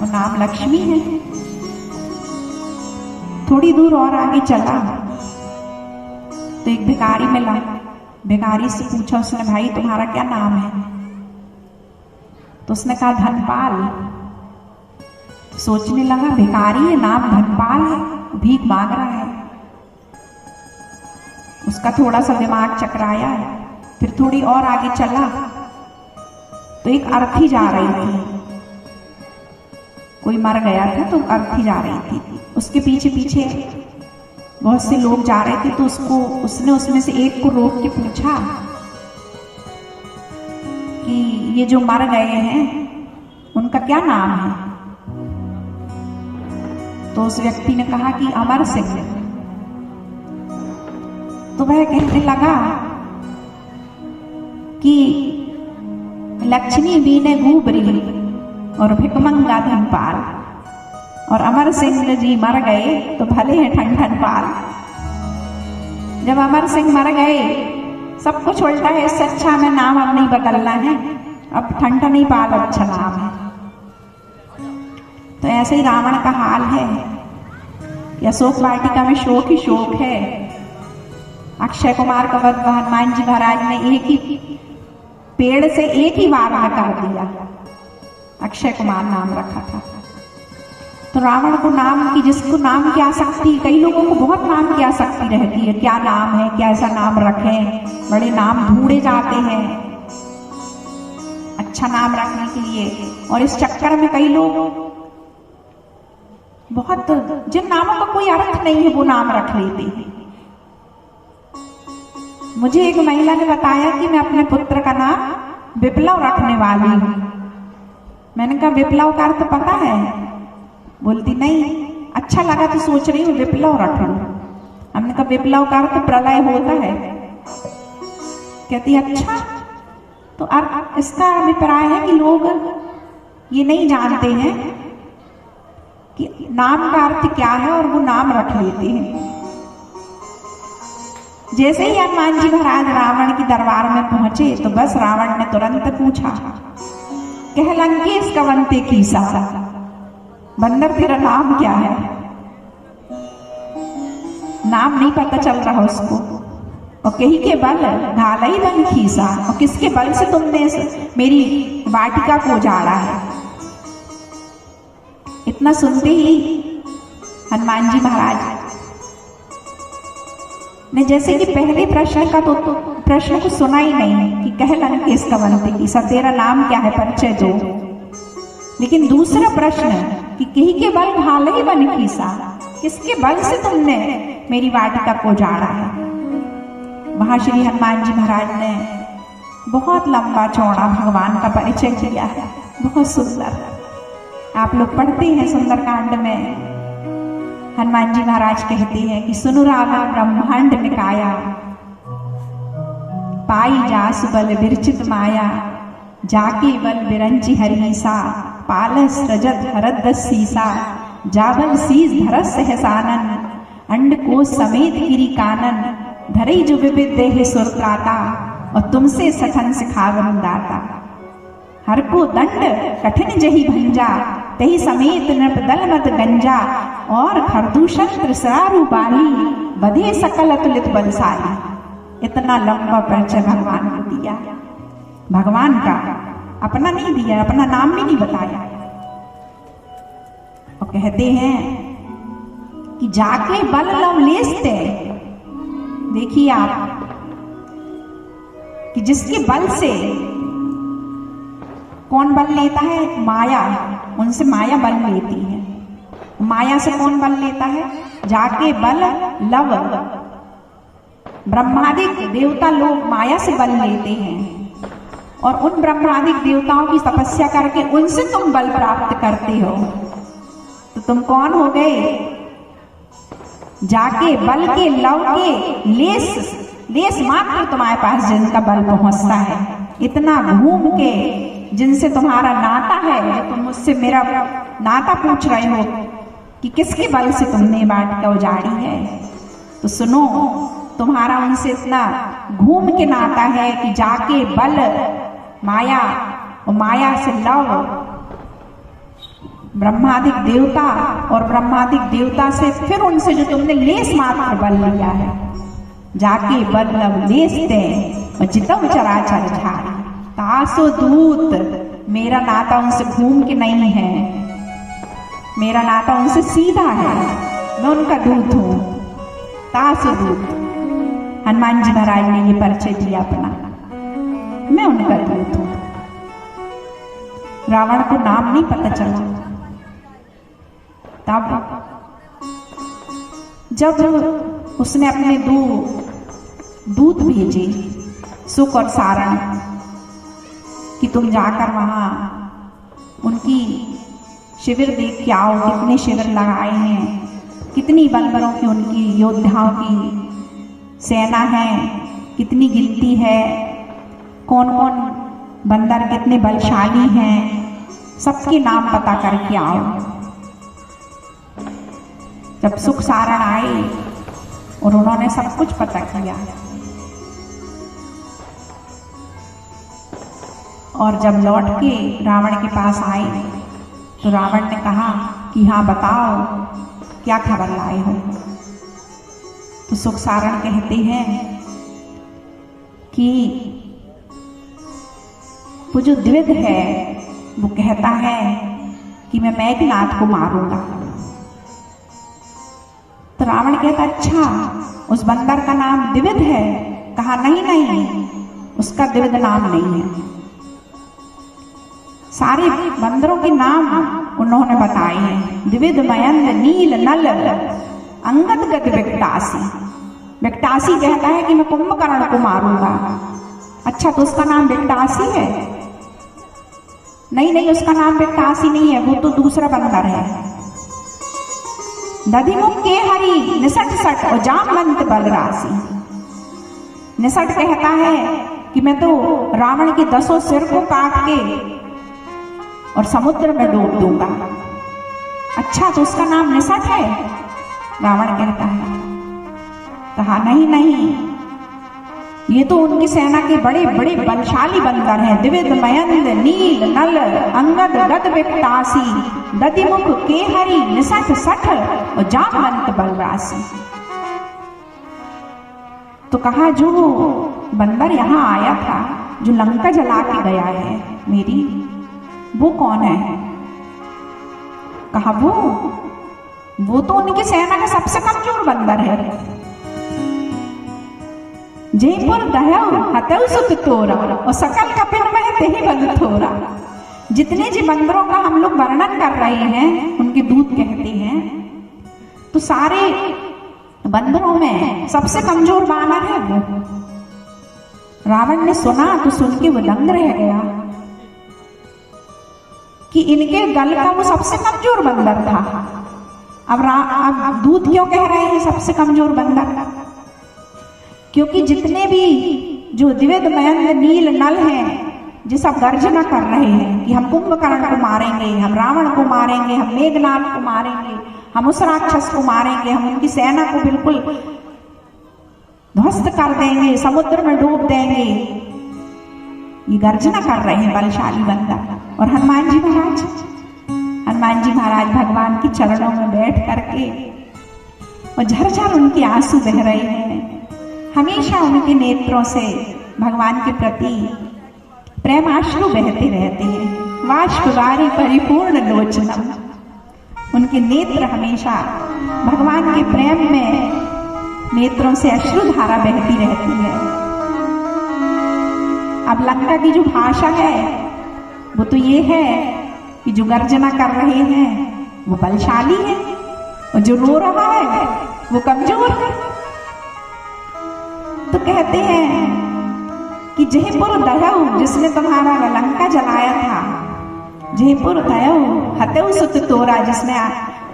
और नाम लक्ष्मी है। थोड़ी दूर और आगे चला तो एक भिखारी मिला। भिखारी से पूछा उसने, भाई तुम्हारा क्या नाम है? तो उसने कहा धनपाल। तो सोचने लगा भिखारी है, नाम धनपाल है, भीख मांग रहा है। उसका थोड़ा सा दिमाग चकराया। फिर थोड़ी और आगे चला तो एक अर्थी जा रही थी, कोई मर गया था तो अर्थी जा रही थी। उसके पीछे पीछे बहुत से लोग जा रहे थे। तो उसने उसमें से एक को रोक के पूछा कि ये जो मर गए हैं उनका क्या नाम है? तो उस व्यक्ति ने कहा कि अमर सिंह। तो वह कहने लगा कि लक्ष्मी बीने घूबरी और भिकमंगा धनपाल, और अमर सिंह जी मर गए तो भले हैं ठन पाल। जब अमर सिंह मर गए सब कुछ उल्टा है, इससे अच्छा में नाम अब नहीं बदलना है, अब ठन पाल अच्छा नाम है। तो ऐसे ही रावण का हाल है। अशोक वाटिका में शोक ही शोक है। अक्षय कुमार का वध हनुमान जी महाराज ने एक ही पेड़ से एक ही बार में कर दिया। अक्षय कुमार नाम रखा था। तो रावण को नाम की, जिसको नाम की आसक्ति, कई लोगों को बहुत नाम की आसक्ति रहती है, क्या नाम है, क्या ऐसा नाम रखें, बड़े नाम ढूंढे जाते हैं अच्छा नाम रखने के लिए। और इस चक्कर में कई लोग बहुत, जिन नामों का कोई अर्थ नहीं है वो नाम रख लेते हैं। मुझे एक महिला ने बताया कि मैं अपने पुत्र का नाम विप्लव रखने वाली हूं। मैंने कहा विप्लव का अर्थ पता है? बोलती नहीं, अच्छा लगा तो सोच रही हूँ विप्लव रख लूं। हमने कहा विप्लव का अर्थ प्रलय होता है। कहती अच्छा, तो इसका अभिप्राय है कि लोग ये नहीं जानते हैं कि नाम का अर्थ क्या है और वो नाम रख लेते हैं। जैसे ही हनुमान जी महाराज रावण की दरबार में पहुंचे तो बस रावण ने तुरंत पूछा, कह लंकेश कवंते कीसा, बंदर तेरा नाम क्या है? नाम नहीं पता चल रहा उसको। और कही के बल घालई बन खीसा, और किसके बल से तुमने मेरी वाटिका को उजाड़ा है? इतना सुनते ही हनुमान जी महाराज ने जैसे कि पहले प्रश्न का तो प्रश्न को सुना ही नहीं कि कह लंकेश कवंते कीसा, तेरा नाम क्या है, परिचय दो। लेकिन दूसरा प्रश्न कि कही के बल घालई बन खीसा, किसके बल से तुमने मेरी वाटिका को उजाड़ा है? वहां श्री हनुमान जी महाराज ने बहुत लंबा चौड़ा भगवान का परिचय किया है, बहुत सुंदर। आप लोग पढ़ते हैं सुंदरकांड में, हनुमान जी महाराज कहते हैं कि सुनु रावण ब्रह्मांड निकाया, पाई जास बल विरचित माया, जाके बल बिरंची हरीसा, पालस रजत हरद सीसा, जाबल सीस धरस सहसानन, अंड को समेत गिरी कानन, धरई जो विविध देह सुरत्राता, और तुमसे सखन सिखावन दाता। हर को दंड कठिन जही भंजा, तही समेत नृप दल मत गंजा, और खरदूषण त्रिसरारु बाली, बधे सकल अतुलित बलशाली। इतना लंबा परिचय भगवान को दिया, भगवान का, अपना नहीं दिया, अपना नाम भी नहीं बताया। और कहते हैं कि जाके बल लवलेसते, देखिए आप कि जिसके बल से, कौन बल लेता है? माया, उनसे माया बल लेती है। माया से कौन बल लेता है? जाके बल लव, ब्रह्मादिक देवता लोग माया से बल लेते हैं, और उन ब्रह्मादिक देवताओं की तपस्या करके उनसे तुम बल प्राप्त करते हो। तो तुम कौन हो गए? जाके बल के लव के लेस मात्र तुम्हारे पास जिनका बल पहुंचता है, इतना घूम के जिनसे तुम्हारा नाता है, जो तुम मुझसे मेरा नाता पूछ रहे हो कि किसके बल से तुमने वाटिका उजाड़ी है, तो सुनो, तुम्हारा उनसे इतना घूम के नाता है कि जाके बल माया, और माया से लव ब्रह्मादिक देवता, और ब्रह्मादिक देवता से फिर उनसे जो तुमने लेस मात्र बल लिया है, जाके बल लव लेस दे, और जितव चराचर झाड़ी। तासो दूत, मेरा नाता उनसे घूम के नहीं है, मेरा नाता उनसे सीधा है, मैं उनका दूत हूं। तासो दूत, हनुमान जी महाराज ने ये परिचय दिया अपना, मैं उनका दूत हूं। रावण को नाम नहीं पता चला। तब जब उसने अपने दो दूत भेजे, सुख और सारण, कि तुम जाकर वहां उनकी शिविर देख के आओ, कितने शिविर लगाए हैं, कितनी बलबरों की, उनकी योद्धाओं की सेना है, कितनी गिनती है, कौन कौन बंदर कितने बलशाली हैं, सबके नाम पता करके आओ। जब सुख सारण आए और उन्होंने सब कुछ पता किया, और जब लौट के रावण के पास आए तो रावण ने कहा कि हाँ बताओ क्या खबर लाए हो। तो सुख सारण कहते हैं कि वो जो द्विध है वो कहता है कि मैं मेघनाथ को मारूंगा। तो रावण कहता अच्छा उस बंदर का नाम द्विध है? कहा नहीं नहीं, उसका द्विध नाम नहीं है। सारे बंदरों के नाम उन्होंने बताए हैं, द्विध मयंद नील नल अंगद गद विकटासी। विकटासी कहता है कि मैं कुंभकर्ण को मारूंगा। अच्छा तो उसका नाम विकटासी है? नहीं नहीं, उसका नाम विकटासी नहीं है, वो तो दूसरा बंदर है। दधिमुख के हरि निसट सट और जामवंत बलरासी। निसट कहता है कि मैं तो रावण के 10 सिर को काट के और समुद्र में डूब दूंगा। अच्छा तो उसका नाम निसट है? रावण कहता है। कहा नहीं नहीं, ये तो उनकी सेना के बड़े बड़े बलशाली बंदर हैं, द्विध मयंद नील नल अंगद गद विकटासी दधिमुख के हरि निसठ सठ और जामवंत बलरासी। तो कहा जो बंदर यहाँ आया था, जो लंका जला के गया है मेरी, वो कौन है? कहा वो तो उनकी सेना का सबसे कमजोर बंदर है। जयपुर दहव हतव सुत तोरा और सकल कपिन में तेहि बल थोरा। जितने जी बंदरों का हम लोग वर्णन कर रहे हैं, उनके दूत कहते हैं, तो सारे बंदरों में सबसे कमजोर बानर है वो। रावण ने सुना तो सुन के वो दंग रह गया कि इनके दल का वो सबसे कमजोर बंदर था। अब दूत क्यों कह रहे हैं सबसे कमजोर बंदर? क्योंकि जितने भी जो द्विध मयंद नील नल हैं, जो सब गर्जना कर रहे हैं कि हम कुंभकर्ण को मारेंगे, हम रावण को मारेंगे, हम मेघनाथ को मारेंगे, हम उस राक्षस को मारेंगे, हम उनकी सेना को बिल्कुल ध्वस्त कर देंगे, समुद्र में डूब देंगे, ये गर्जना कर रहे हैं बलशाली बंदर। और हनुमान जी महाराज भगवान के चरणों में बैठ करके और झरझर उनके आंसू बह रहे हैं। हमेशा उनके नेत्रों से भगवान के प्रति प्रेमाश्रु बहते रहते हैं। वाष्पवारी परिपूर्ण लोचनम, उनके नेत्र हमेशा भगवान के प्रेम में नेत्रों से अश्रुधारा बहती रहती है। अब लंका की जो भाषा है वो तो ये है कि जो गर्जना कर रहे हैं वो बलशाली है और जो रो रहा है वो कमजोर है। तो कहते हैं कि जयपुर दहव, जिसने तुम्हारा लंका जलाया था, जयपुर दहव हतव सुत तोरा, जिसने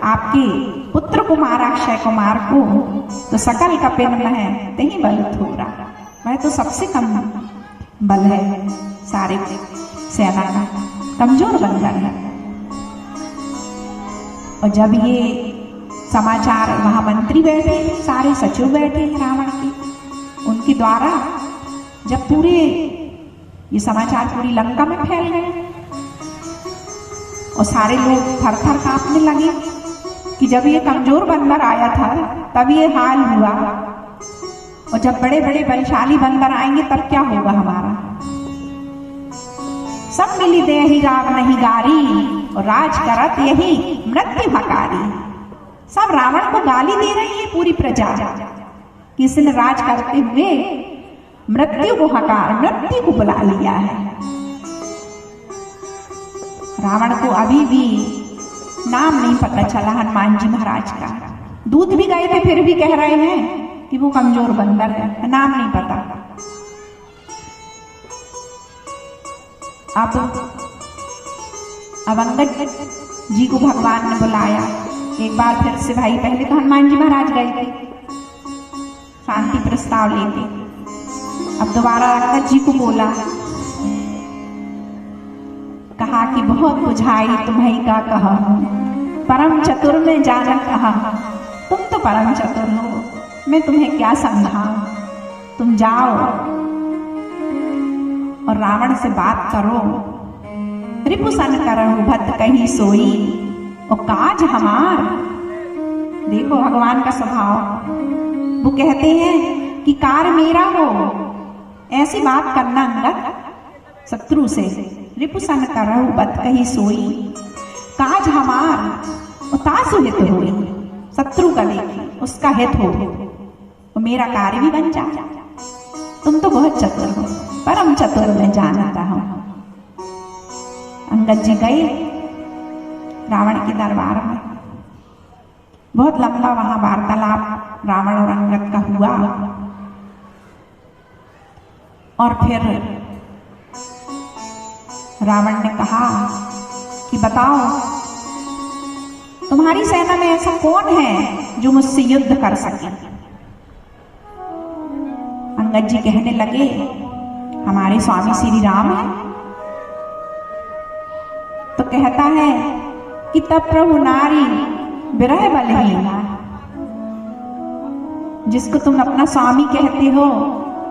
आपके पुत्र को मारा, अक्षय कुमार को, तो सकल कपिन में तेहि बल थोरा, वह तो सबसे कम बल है, सारे सेना का कमजोर बंदर है। और जब ये समाचार वहां मंत्री बैठे, सारे सचिव बैठे हैं रावण के, उनके द्वारा जब पूरे ये समाचार पूरी लंका में फैल गए और सारे लोग थर थर कांपने लगे कि जब ये कमजोर बंदर आया था तब ये हाल हुआ, और जब बड़े बड़े बलशाली बंदर आएंगे तब क्या होगा हमारा। सब मिली दे ही राव नहीं गारी और राज करत यही मृत्यु हकारी। सब रावण को गाली दे रही है पूरी प्रजा कि इसने राज करते हुए मृत्यु को हकार, मृत्यु को बुला लिया है। रावण को अभी भी नाम नहीं पता चला हनुमान जी महाराज का। दूत भी गए थे फिर भी कह रहे हैं कि वो कमजोर बंदर है, नाम नहीं पता। अब अंगद जी को भगवान ने बुलाया एक बार फिर से। भाई पहले तो हनुमान जी महाराज गए थे शांति प्रस्ताव लेके, अब दोबारा अंगद जी को बोला, कहा कि बहुत बुझाई तुम्हें का कहा, परम चतुर में जाना कहा, तुम तो परम चतुर हो, मैं तुम्हें क्या समझाऊं, तुम जाओ और रावण से बात करो, रिपुसन करहु भद्द कहीं सोई और काज हमार। देखो भगवान का स्वभाव, वो कहते हैं कि कार मेरा हो, ऐसी बात करना अंगद शत्रु से। रिपुसन करहु बत कही सोई, काज हमार उतासु हित होई। शत्रु का देखी उसका हित हो तो मेरा कार्य भी बन जाए। तुम तो बहुत चतुर हो, परम चतुर मैं जानता हूं। अंगद जी गए रावण के दरबार में। बहुत लंबा वहां वार्तालाप रावण और अंगद का हुआ। और फिर रावण ने कहा कि बताओ तुम्हारी सेना में ऐसा कौन है जो मुझसे युद्ध कर सके। अंगद जी कहने लगे हमारे स्वामी श्री राम है। तो कहता है कि तब प्रभु नारी विरह बलहीना, जिसको तुम अपना स्वामी कहते हो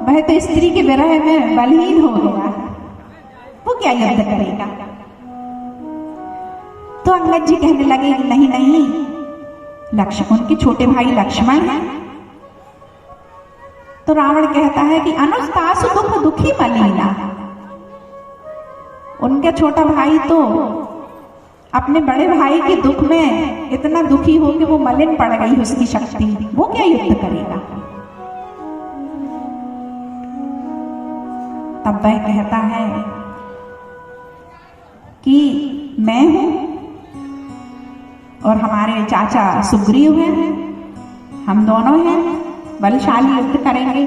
वह तो स्त्री के विरह में बलहीन हो गया, वो क्या युद्ध करेगा। तो अंगद जी कहने लगे कि नहीं नहीं, लक्ष्मण उनके छोटे भाई लक्ष्मण हैं। तो रावण कहता है कि अनुज तासु दुख दुखी मलिना, उनका छोटा भाई तो अपने बड़े भाई के दुख में इतना दुखी हो कि वो मलिन पड़ गई उसकी शक्ति, वो क्या युद्ध करेगा। तब वह कहता है कि मैं हूं और हमारे चाचा सुग्रीव हैं, हम दोनों हैं, बलशाली युद्ध करेंगे।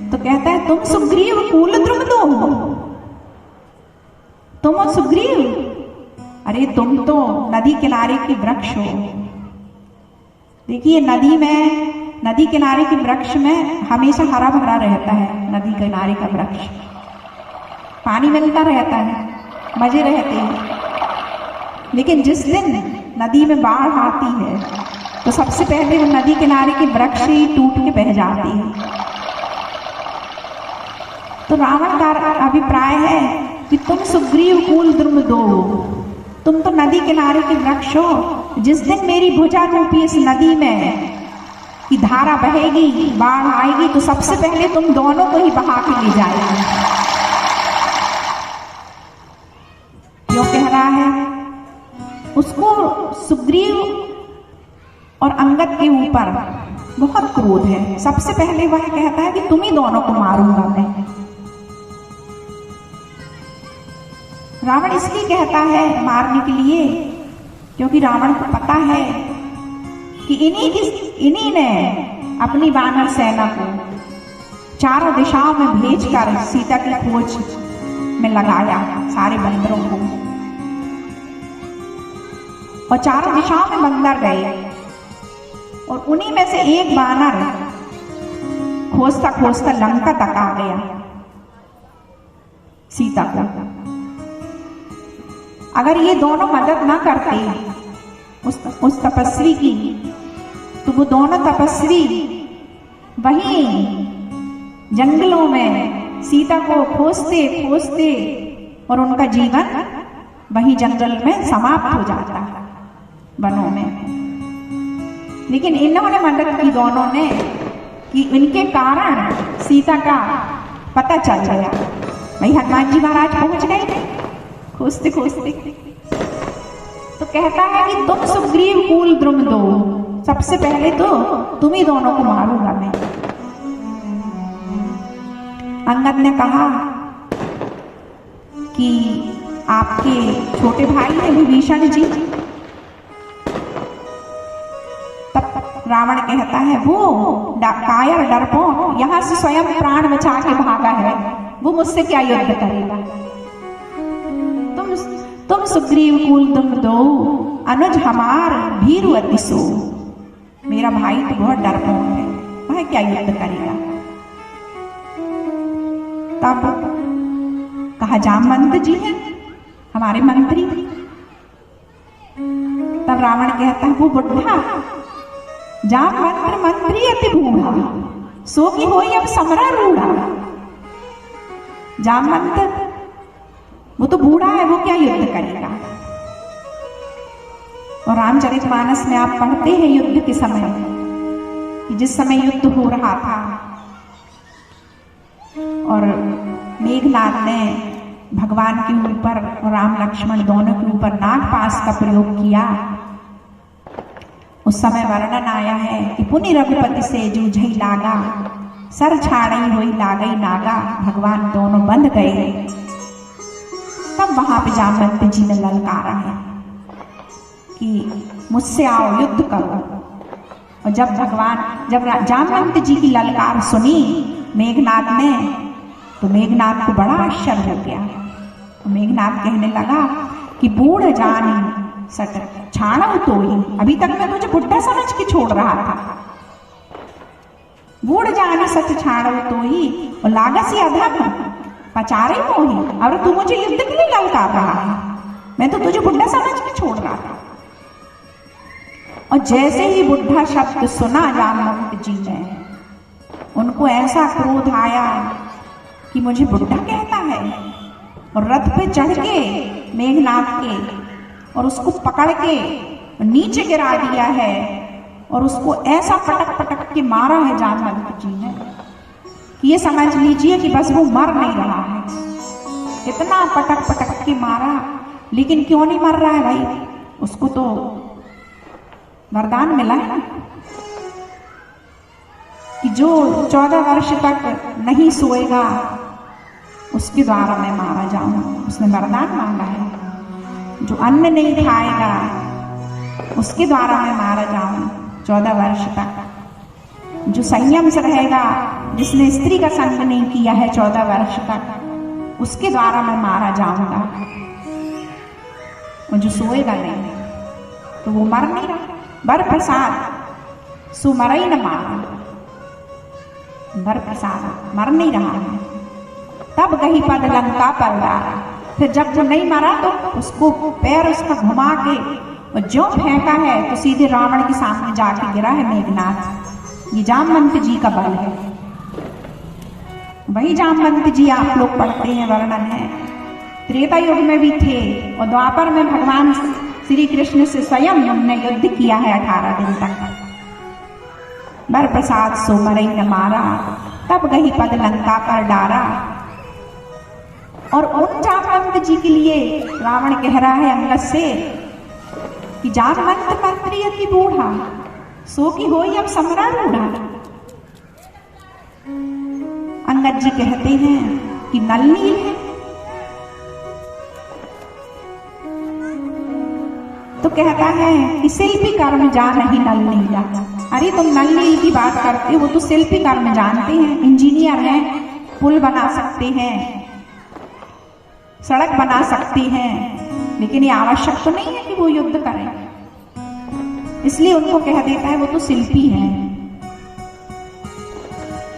तो कहता है तुम सुग्रीव कूल द्रुमदो हो, तुम हो सुग्रीव, अरे तुम तो नदी किनारे की वृक्ष हो। देखिए नदी किनारे के वृक्ष में हमेशा हरा भरा रहता है। नदी किनारे का वृक्ष पानी मिलता रहता है, मजे रहते हैं। लेकिन जिस दिन नदी में बाढ़ आती है तो सबसे पहले वो नदी किनारे के वृक्ष ही टूट के बह जाती है। तो रावण का अभिप्राय है कि तुम सुग्रीव कूल द्रुमदो, तुम तो नदी किनारे के वृक्ष हो। जिस दिन मेरी भुजा रूपी इस नदी में की धारा बहेगी, बाढ़ आएगी, तो सबसे पहले तुम दोनों को ही बहा के ले जाएगी। क्यों कह रहा है? उसको सुग्रीव और अंगद के ऊपर बहुत क्रोध है। सबसे पहले वह कहता है कि तुम ही दोनों को मारूंगा मैं। रावण इसलिए कहता है मारने के लिए क्योंकि रावण को पता है कि इन्हीं ने अपनी वानर सेना को चारों दिशाओं में भेजकर सीता की खोज में लगाया, सारे बंदरों को। और चारों दिशाओं में बंदर गए और उन्हीं में से एक बानर खोजता खोजता लंका तक आ गया सीता को। अगर ये दोनों मदद ना करते उस तपस्वी की, तो वो दोनों तपस्वी वहीं जंगलों में सीता को खोजते खोजते और उनका जीवन वहीं जंगल में समाप्त हो जाता है, वनों में। लेकिन इन्होंने मदद की दोनों ने कि इनके कारण सीता का पता चल गया। वही हनुमान जी महाराज पहुंच गए खोजते खोजते। तो कहता है कि तुम सुग्रीव कूल द्रुमदो, सबसे पहले तो तुम ही दोनों को मारूंगा मैं। अंगद ने कहा कि आपके छोटे भाई हैं विभीषण जी। तब रावण कहता है वो कायर डरपोक यहां से स्वयं प्राण बचा के भागा है, वो मुझसे क्या युद्ध करेगा। तुम सुग्रीव कूल द्रुमदो अनुज हमार भीरु अति सो, मेरा भाई तो बहुत डरपोक है, वह क्या युद्ध करेगा। तब कहा जामवंत जी हैं हमारे मंत्री। तब रावण कहता है वो बुढ़ा जामवंत मंत्री अति बूढ़ा, सो की हो अब समरा रूढ़ा। जामवंत वो तो बूढ़ा है, वो क्या युद्ध करेगा। और रामचरितमानस में आप पढ़ते हैं युद्ध के समय कि जिस समय युद्ध हो रहा था और मेघनाद ने भगवान के ऊपर और राम लक्ष्मण दोनों के ऊपर नागपाश का प्रयोग किया, उस समय वर्णन आया है कि पुनि रघुपति से जूझई लागा, सर छाड़ई हुई लागई नागा, भगवान दोनों बंध गए। तब वहां पे जामवंत जी ने ललकारा है कि मुझसे आओ युद्ध करो। और जब जामवंत जी की ललकार सुनी मेघनाद ने, तो मेघनाद को बड़ा आश्चर्य हो गया। मेघनाद कहने लगा कि बूढ़ जानी सट छाणव तो ही, अभी तक मैं तुझे बुढ़ा समझ के छोड़ रहा था। बूढ़ जानी सच छाणव तो ही और लागसी अधम पचारे तो ही, और तू मुझे युद्ध के लिए ललकार रहा है, मैं तो तुझे बुढ़ा समझ के छोड़ रहा था। और जैसे ही बुढ़ा शब्द सुना जामवंत जी ने, उनको ऐसा क्रोध आया कि मुझे बुढ़ा कहता है, और रथ पे चढ़ के मेघनाद के और उसको पकड़ के नीचे गिरा दिया है, और उसको ऐसा पटक पटक के मारा है जामवंत जी ने कि ये समझ लीजिए कि बस वो मर नहीं रहा है। इतना पटक पटक के मारा, लेकिन क्यों नहीं मर रहा है भाई? उसको तो वरदान मिला है कि जो 14 वर्ष तक नहीं सोएगा उसके द्वारा मैं मारा जाऊं। उसने वरदान मांगा है, जो अन्न नहीं खाएगा उसके द्वारा मैं मारा जाऊं 14 वर्ष तक। जो संयम से रहेगा, जिसने स्त्री का संग नहीं किया है 14 वर्ष तक, उसके द्वारा मैं मारा जाऊंगा। और जो सोएगा नहीं तो वो मर नहीं रहा। बर प्रसाद सुमरई न मारा, बर प्रसाद मर नहीं रहा है। तब गही पद लंका पर डारा, फिर जब वो नहीं मरा तो उसको पैर उसका घुमा के और जो फेंका है तो सीधे रावण के सामने जाके गिरा है मेघनाद। ये जामवंत जी का बल है। वही जामवंत जी आप लोग पढ़ते हैं, वर्णन है, त्रेता युग में भी थे और द्वापर में भगवान श्री कृष्ण से स्वयं उन्होंने युद्ध किया है 18 दिन तक। बर प्रसाद सो मरई न मारा, तब गही पद लंका पर डारा। और उन जामवंत जी के लिए रावण कह रहा है अंगद से कि जामवंत मंत्री अति बूढ़ा, सो की होई अब समरा रूढ़ा। अंगद जी कहते हैं कि नलनील है, तो कहता है कि शिल्पी कर्म जान ही नलनीला। अरे तुम नलनील की बात करते हो, तो शिल्पी कर्म जानते हैं, इंजीनियर हैं, पुल बना सकते हैं, सड़क बना सकते हैं, लेकिन ये आवश्यक तो नहीं है कि वो युद्ध करें। इसलिए उनको कह देता है वो तो शिल्पी हैं।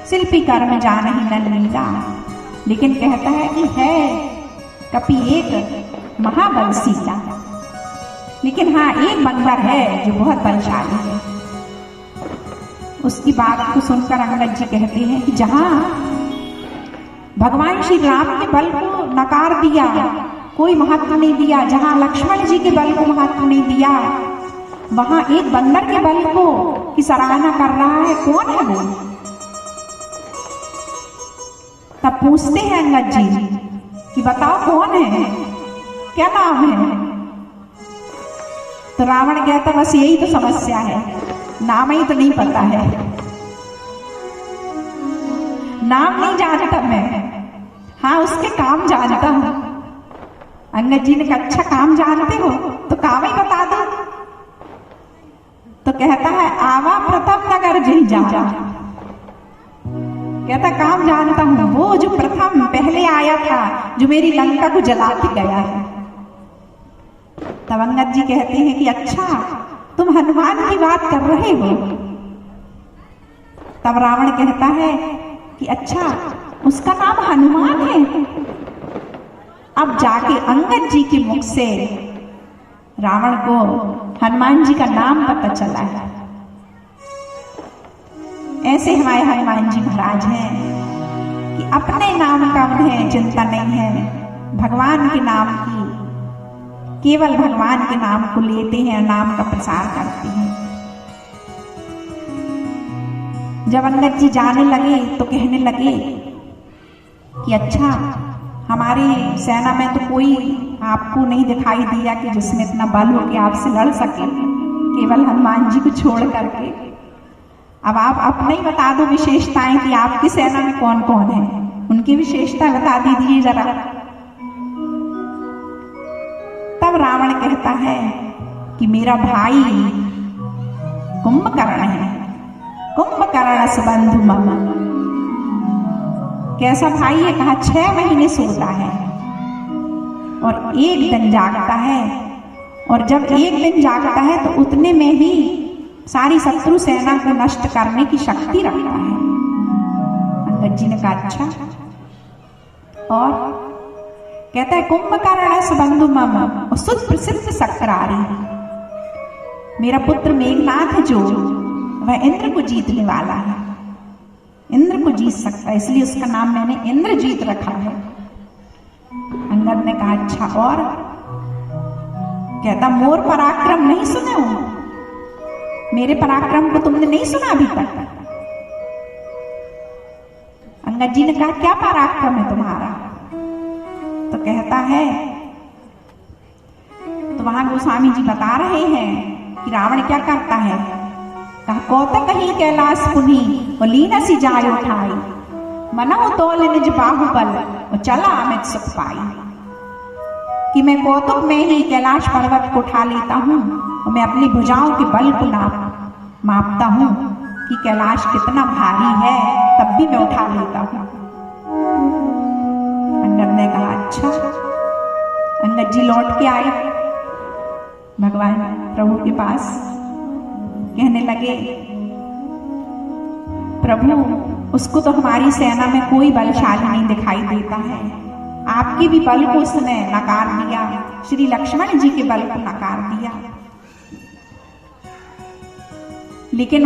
शिल्पी कर्म जान ही नलनीला, लेकिन कहता है कि है कपि एक महाबलशीला। लेकिन हाँ, एक बंदर है जो बहुत बलशाली है। उसकी बात को सुनकर अंगद जी कहते हैं कि जहां भगवान श्री राम के बल को नकार दिया, कोई महत्व नहीं दिया, जहां लक्ष्मण जी के बल को महत्व नहीं दिया, वहां एक बंदर के बल को की सराहना कर रहा है। कौन है वो? तब पूछते हैं अंगद जी कि बताओ कौन है, क्या नाम है? तो रावण कहता बस यही तो समस्या है, नाम ही तो नहीं पता है, नाम नहीं जानता मैं, हाँ उसके काम जानता हूं। अंगद जी ने कहा अच्छा काम जानते हो तो काम ही बता दो। तो कहता है आवा प्रथम नगर जिन जा। कहता काम जानता हूं, वो जो प्रथम पहले आया था, जो मेरी लंका को जला के गया है। तब अंगद जी कहते हैं कि अच्छा तुम हनुमान की बात कर रहे हो। तब रावण कहता है कि अच्छा उसका नाम हनुमान है। अब जाके अंगद जी के मुख से रावण को हनुमान जी का नाम पता चला है। ऐसे हमारे हनुमान जी महाराज हैं कि अपने नाम का उन्हें चिंता नहीं है, भगवान के नाम की, केवल भगवान के नाम को लेते हैं, नाम का प्रसार करते हैं। जब अंगद जी जाने लगे तो कहने लगे कि अच्छा, हमारे सेना में तो कोई आपको नहीं दिखाई दिया कि जिसमें इतना बल हो कि आपसे लड़ सके, केवल हनुमान जी को छोड़ करके। अब आप अपना ही बता दो विशेषताएं कि आपकी सेना में कौन कौन है, उनकी विशेषता बता दीजिए जरा। तब रावण कहता है कि मेरा भाई कुंभकर्ण है, कुंभकर्ण सुबंधु मम। कैसा भाई है? कहा 6 महीने सोता है और 1 दिन जागता है, और जब 1 दिन जागता है तो उतने में ही सारी शत्रु सेना को नष्ट करने की शक्ति रखता है। अंगद जी ने कहा अच्छा, और कहता है कुंभकर्ण सुबंधु मम और सुप्रसिद्ध सक्रारी। मेरा पुत्र मेघनाथ है जो, वह इंद्र को जीतने वाला है, इंद्र को जीत सकता है, इसलिए उसका नाम मैंने इंद्रजीत रखा है। अंगद ने कहा अच्छा, और कहता मोर पराक्रम नहीं सुने हो? मेरे पराक्रम को तुमने नहीं सुना अभी तक? अंगद जी ने कहा क्या पराक्रम है तुम्हारा? तो कहता है, तो वहां गोस्वामी जी बता रहे हैं कि रावण क्या करता है। कहा कौतक ही कैलाश पुनी और लीना सी जाय उठाई, मनो तोल निज बाहुबल और चला अमित सुख पाई। कि मैं कौतुक में ही कैलाश पर्वत को उठा लेता हूँ और मैं अपनी भुजाओं के बल को मापता हूँ कि कैलाश कितना भारी है, तब भी मैं उठा लेता हूँ। अंगद ने कहा अच्छा। अंगद जी लौट के आए भगवान प्रभु के पास, कहने लगे प्रभु उसको तो हमारी सेना में कोई बलशाली नहीं दिखाई देता है, आपके भी बल को उसने नकार दिया, श्री लक्ष्मण जी के बल को नकार दिया, लेकिन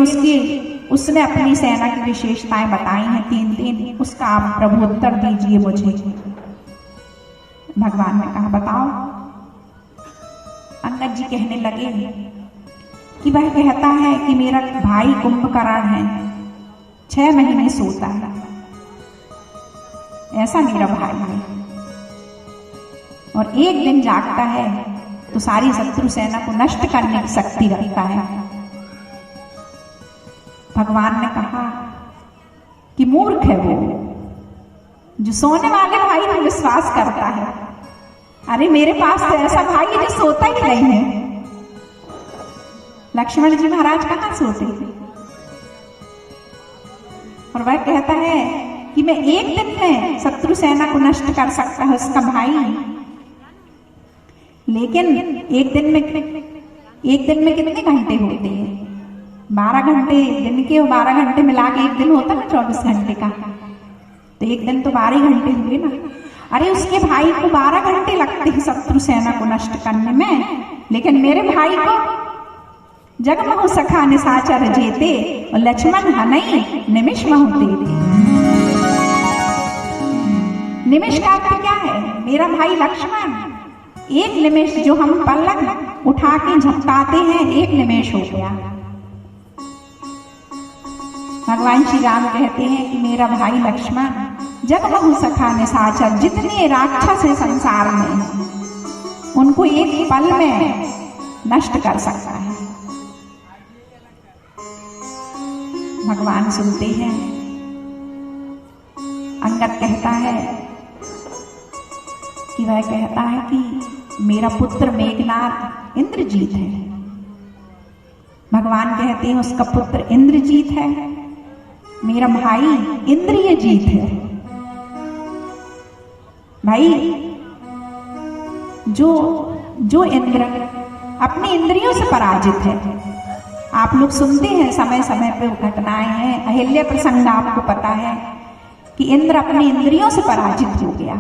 उसने अपनी सेना की विशेषताएं बताई हैं 3, उसका आप प्रभु उत्तर दीजिए मुझे। भगवान ने कहा बताओ। अंगद जी कहने लगे कि वह कहता है कि मेरा भाई कुंभकर्ण है, 6 महीने सोता है, ऐसा मेरा भाई है, और 1 दिन जागता है तो सारी शत्रु सेना को नष्ट करने की शक्ति रखता है। भगवान ने कहा कि मूर्ख है वो जो सोने वाले भाई में विश्वास करता है। अरे मेरे पास तो ऐसा भाई है जो सोता ही नहीं है। लक्ष्मण जी महाराज कहाँ सोते थे? और वह कहता है कि मैं 1 दिन में शत्रु सेना को नष्ट कर सकता है उसका भाई, लेकिन एक दिन में कितने घंटे होते हैं? 12 घंटे दिन के, और 12 घंटे मिला के 1 दिन होता ना 24 घंटे का, तो 1 दिन तो 12 घंटे हुए ना। अरे उसके भाई को 12 घंटे लगते हैं शत्रु सेना को नष्ट करने में, लेकिन मेरे भाई को जगमहु सखा निशाचर जेते और लक्ष्मण हनई निमिष महु देते। निमिष का अर्थ क्या है? मेरा भाई लक्ष्मण 1 निमिष, जो हम पलक उठा के झपकाते हैं, 1 निमिष हो गया। भगवान श्री राम कहते हैं कि मेरा भाई लक्ष्मण जगमहु सखा निशाचर, जितने राक्षस है संसार में उनको 1 पल में नष्ट कर सकता है। भगवान सुनते हैं। अंगद कहता है कि वह कहता है कि मेरा पुत्र मेघनाथ इंद्रजीत है। भगवान कहते हैं उसका पुत्र इंद्रजीत है, मेरा भाई इंद्रियजीत है। भाई जो इंद्र अपनी इंद्रियों से पराजित है, आप लोग सुनते हैं समय समय पे घटनाएं हैं, अहिल्या प्रसंग आपको पता है कि इंद्र अपनी इंद्रियों से पराजित हो गया,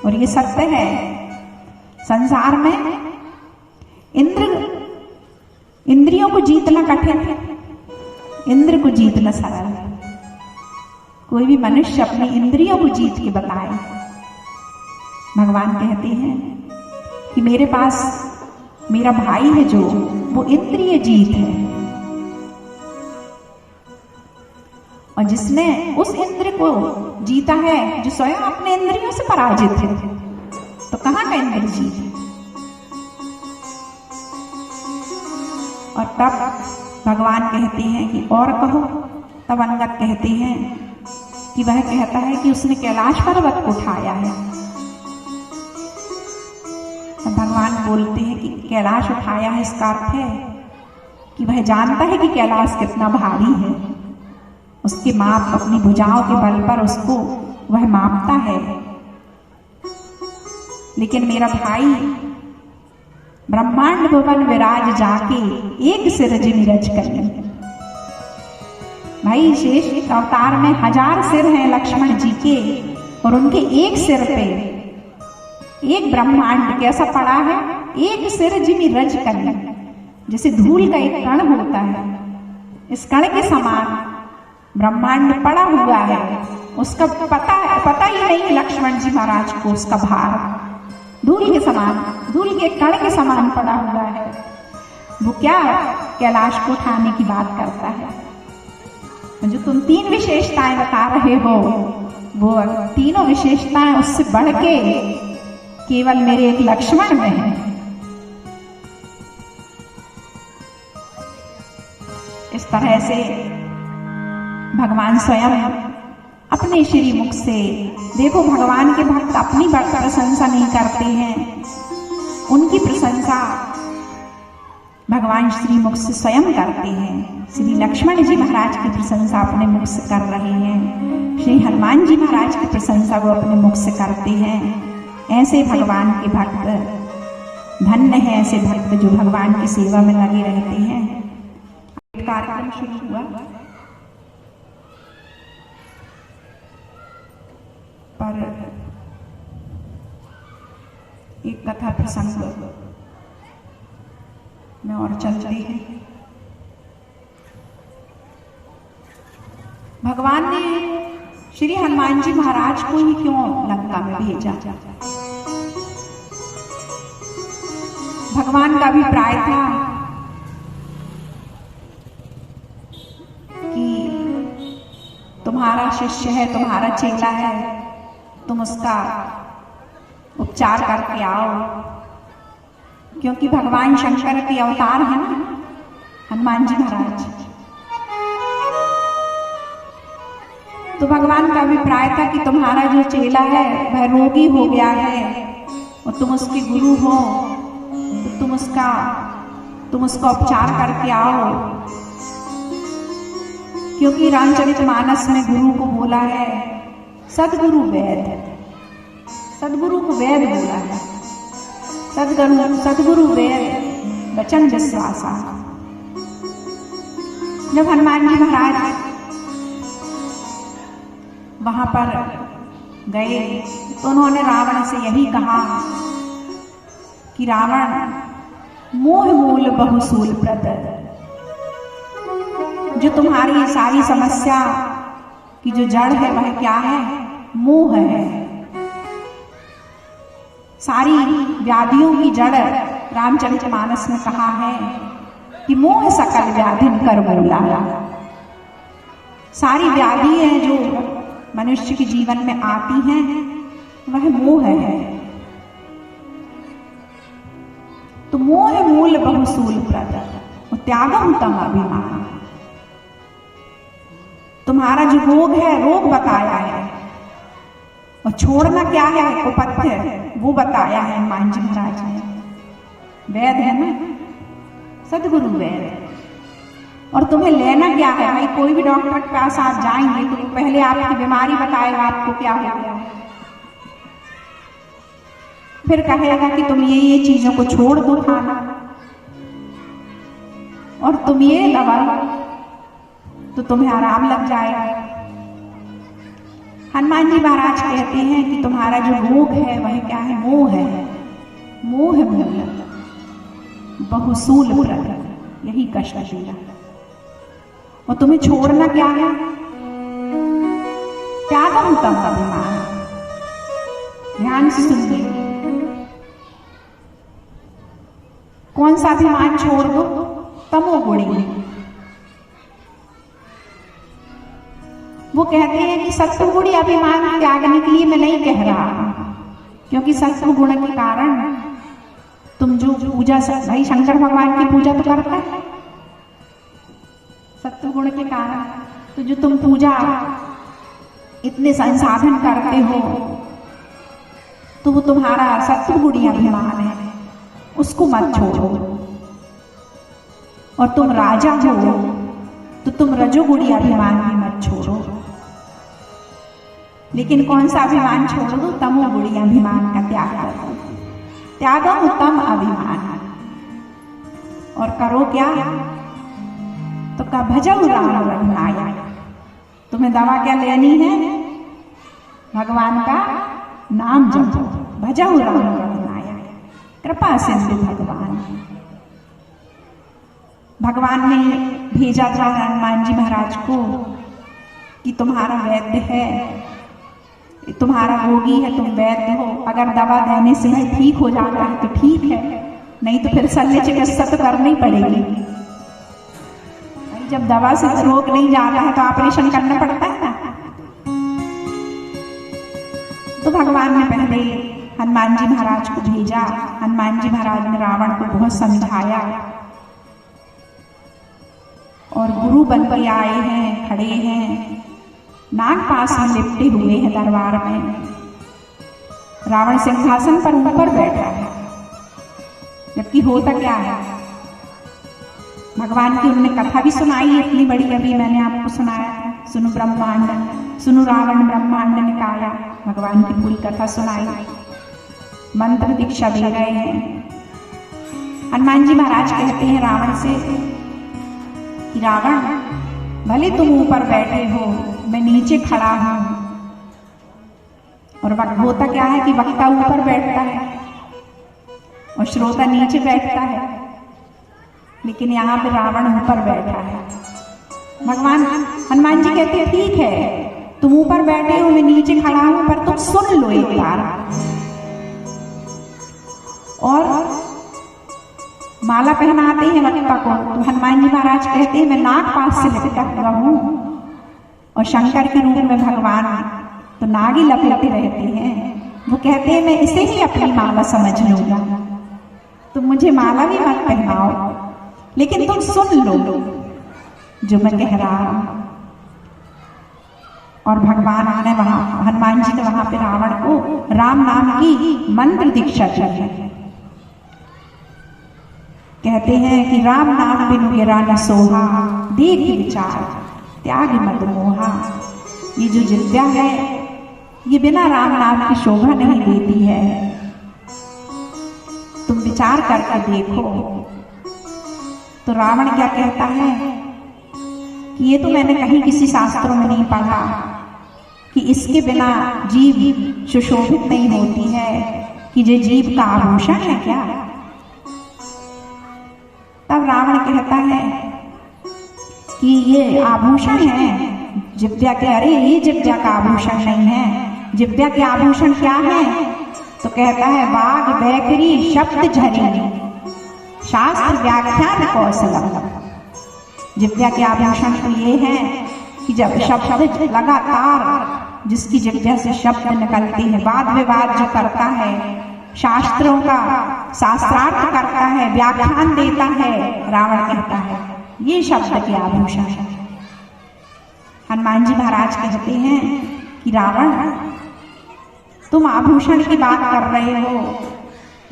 और ये सत्य है। संसार में इंद्रियों को जीतना कठिन है, इंद्र को जीतना सरल है। कोई भी मनुष्य अपनी इंद्रियों को जीत के बताए। भगवान कहते हैं कि मेरे पास मेरा भाई है जो, वो इंद्रिय जीत है। और जिसने उस इंद्र को जीता है जो स्वयं अपने इंद्रियों से पराजित है, तो कहाँ का इंद्र जीत। और तब भगवान कहते हैं कि और कहो। तब अंगद कहते हैं कि वह कहता है कि उसने कैलाश पर्वत को उठाया है। तब भगवान बोलते हैं कि कैलाश उठाया है, इसका अर्थ है कि वह जानता है कि कैलाश कितना भारी है। उसके माप अपनी भुजाओं के बल पर उसको वह मापता है। लेकिन मेरा भाई ब्रह्मांड भुवन विराज जाके एक सिर जिनिरज करें। भाई शेष अवतार में 1000 सिर हैं लक्ष्मण जी के, और उनके एक सिर पे एक ब्रह्मांड कैसा पड़ा है, एक सिर जिनिरज करें। जैसे धूल का एक कण होता है, इस कण के समान ब्रह्मांड पड़ा हुआ है। उसका पता ही नहीं लक्ष्मण जी महाराज को, उसका भार धूल के समान, धूल के कण के समान पड़ा हुआ है। वो क्या कैलाश को उठाने की बात करता है। जो तुम 3 विशेषताएं बता रहे हो, वो तीनों विशेषताएं उससे बढ़ के केवल मेरे एक लक्ष्मण में है। इस तरह से भगवान स्वयं अपने श्री मुख से, देखो भगवान के भक्त अपनी प्रशंसा नहीं करते हैं, उनकी प्रशंसा भगवान श्री मुख से स्वयं करते हैं। श्री लक्ष्मण जी महाराज की प्रशंसा अपने मुख से कर रहे हैं, श्री हनुमान जी महाराज की प्रशंसा वो अपने मुख से करते हैं। ऐसे भगवान के भक्त धन्य हैं, ऐसे भक्त जो भगवान की सेवा में लगे रहते हैं। कार्यक्रम शुरू हुआ, पर एक कथा प्रसंग में और चलते हैं। भगवान ने श्री हनुमान जी महाराज को ही क्यों लंका में भेजा। भगवान का अभिप्राय था कि तुम्हारा शिष्य है, तुम्हारा चेला है, तुम उसका उपचार करके आओ। क्योंकि भगवान शंकर के अवतार हैं ना हनुमान जी महाराज, तो भगवान का अभिप्राय था कि तुम्हारा जो चेला है वह रोगी हो गया है और तुम उसके गुरु हो, तो तुम उसका उपचार करके आओ। क्योंकि रामचरितमानस में गुरु को बोला है सदगुरु वैद, सदगुरु को वैद बोला है, सदगुरु वैद वचन विश्वासा। जब हनुमान जी महाराज वहां पर गए तो उन्होंने रावण से यही कहा कि रावण मोह मूल बहुसूल प्रद, जो तुम्हारी सारी समस्या की जो जड़ है वह क्या है, मोह है। सारी व्याधियों की जड़ रामचरितमानस में कहा है कि मोह सकल व्याधि कर बोला। सारी व्याधि है जो मनुष्य के जीवन में आती हैं वह मोह है। तो मोह मूल बहुसूल प्रद त्यागम तम अभिमान, तुम्हारा जो रोग है रोग बताया है, और छोड़ना क्या है कुपथ्य वो बताया है हनुमान जी महाराज ने। वैद है ना, सदगुरु वैद। और तुम्हें लेना क्या है भाई, कोई भी डॉक्टर के पास आप जाएंगे तो पहले आपकी बीमारी बताएगा आपको क्या हो गया, फिर कहेगा कि तुम ये चीजों को छोड़ दो खाना और तुम ये लगा तो तुम्हें आराम लग जाएगा। हनुमान जी महाराज कहते हैं कि तुम्हारा जो रोग है वह क्या है, मोह है। मोह मूल बहुसूल प्रद, यही कष्ट दिया। और तुम्हें छोड़ना क्या है, त्यागम तम अभिमान। ध्यान से सुनिए, कौन सा अभिमान छोड़ दो, तमोगुणी। वो कहते हैं कि सत्व गुण अभिमान त्यागने के लिए मैं नहीं कह रहा, क्योंकि सत्व गुण के कारण तुम जो पूजा, भाई शंकर भगवान की पूजा तो करता है सत्व गुण के कारण, तो जो तुम पूजा इतने संसाधन करते हो तो वो तुम्हारा सत्व गुण अभिमान है, उसको मत छोड़ो। और तुम राजा हो तो तुम रजोगुणी अभिमान भी मत छोड़ो। लेकिन कौन सा अभिमान छोड़ दो? तमोगुणी अभिमान का त्याग करो। त्यागो उत्तम अभिमान, और करो क्या? तो का भजऊ राम रघुनाया। तुम्हें दवा क्या लेनी है? भगवान का नाम जपो। भजऊ राम रघुनाया, कृपा सिंधु भगवान। भगवान ने भेजा था हनुमान जी महाराज को कि तुम्हारा वैद्य है, तुम्हारा रोगी है, तुम वैद्य हो, अगर दवा देने से ही ठीक हो जाता है तो ठीक है, नहीं तो फिर शल्य चिकित्सा तो करनी पड़ेगी। जब दवा से रोग नहीं जाता है तो ऑपरेशन करना पड़ता है ना। तो भगवान ने पहले हनुमान जी महाराज को भेजा। हनुमान जी महाराज ने रावण को बहुत समझाया, और गुरु बन के आए हैं, खड़े हैं, नाग पास में लिपटे हुए हैं दरबार में। रावण सिंहासन पर ऊपर बैठा है, जबकि होता क्या है? भगवान की उन्होंने कथा भी सुनाई है इतनी बड़ी, अभी मैंने आपको सुनाया है। सुनु ब्रह्मांड, सुनु रावण ब्रह्मांड निकाया, भगवान की पूरी कथा सुनाई, मंत्र दीक्षा दे रहे हैं। हनुमान जी महाराज कहते हैं रावण से कि रावण, भले तुम ऊपर बैठे हो, मैं नीचे खड़ा हूं। और होता क्या है कि वक्ता ऊपर बैठता है और श्रोता नीचे बैठता है, लेकिन यहाँ पे रावण ऊपर बैठा है। भगवान हनुमान जी कहते हैं ठीक है, तुम ऊपर बैठे हो, मैं नीचे खड़ा हूं, पर तुम सुन लो एक बार। और माला पहनाते हैं वक्ता को, तो हनुमान जी महाराज कहते हैं मैं नाग पास से लिपटा हुआ हूं, और शंकर के रूप में भगवान तो नाग ही लपेटे रहते हैं। वो कहते हैं मैं इसे ही अपनी माला समझ लूंगा, तो मुझे माला भी मत पहनाओ, लेकिन तुम सुन लो जो मैं कह रहा हूं। और भगवान ने वहां, हनुमान जी ने वहां पे रावण को राम नाम की मंत्र दीक्षा दी है। कहते हैं कि राम नाम बिनु गिरा न सोहा, देख विचार त्याग मद मोहा। ये जो विद्या है ये बिना राम नाम की शोभा नहीं देती है। तुम विचार करके देखो। तो रावण क्या कहता है कि ये तो मैंने कहीं किसी शास्त्रों में नहीं पढ़ा कि इसके बिना जीव सुशोभित नहीं होती है, कि ये जीव का आभूषण है क्या? तब रावण कहता है कि ये आभूषण है जिव्या के। अरे ये जिव्या का आभूषण नहीं है। जिव्या के आभूषण क्या है? तो कहता है वाग वैखरी शब्द झरी, शास्त्र व्याख्यान कौशलम। जिव्या के आभूषण तो ये है कि जब शब्द लगातार, जिसकी जिव्या से शब्द निकलते हैं, वाद विवाद जो करता है, शास्त्रों का शास्त्रार्थ करता है, व्याख्यान देता है, रावण कहता है ये शब्द के आभूषण है। हनुमान जी महाराज कहते हैं कि रावण, तुम आभूषण की बात कर रहे हो,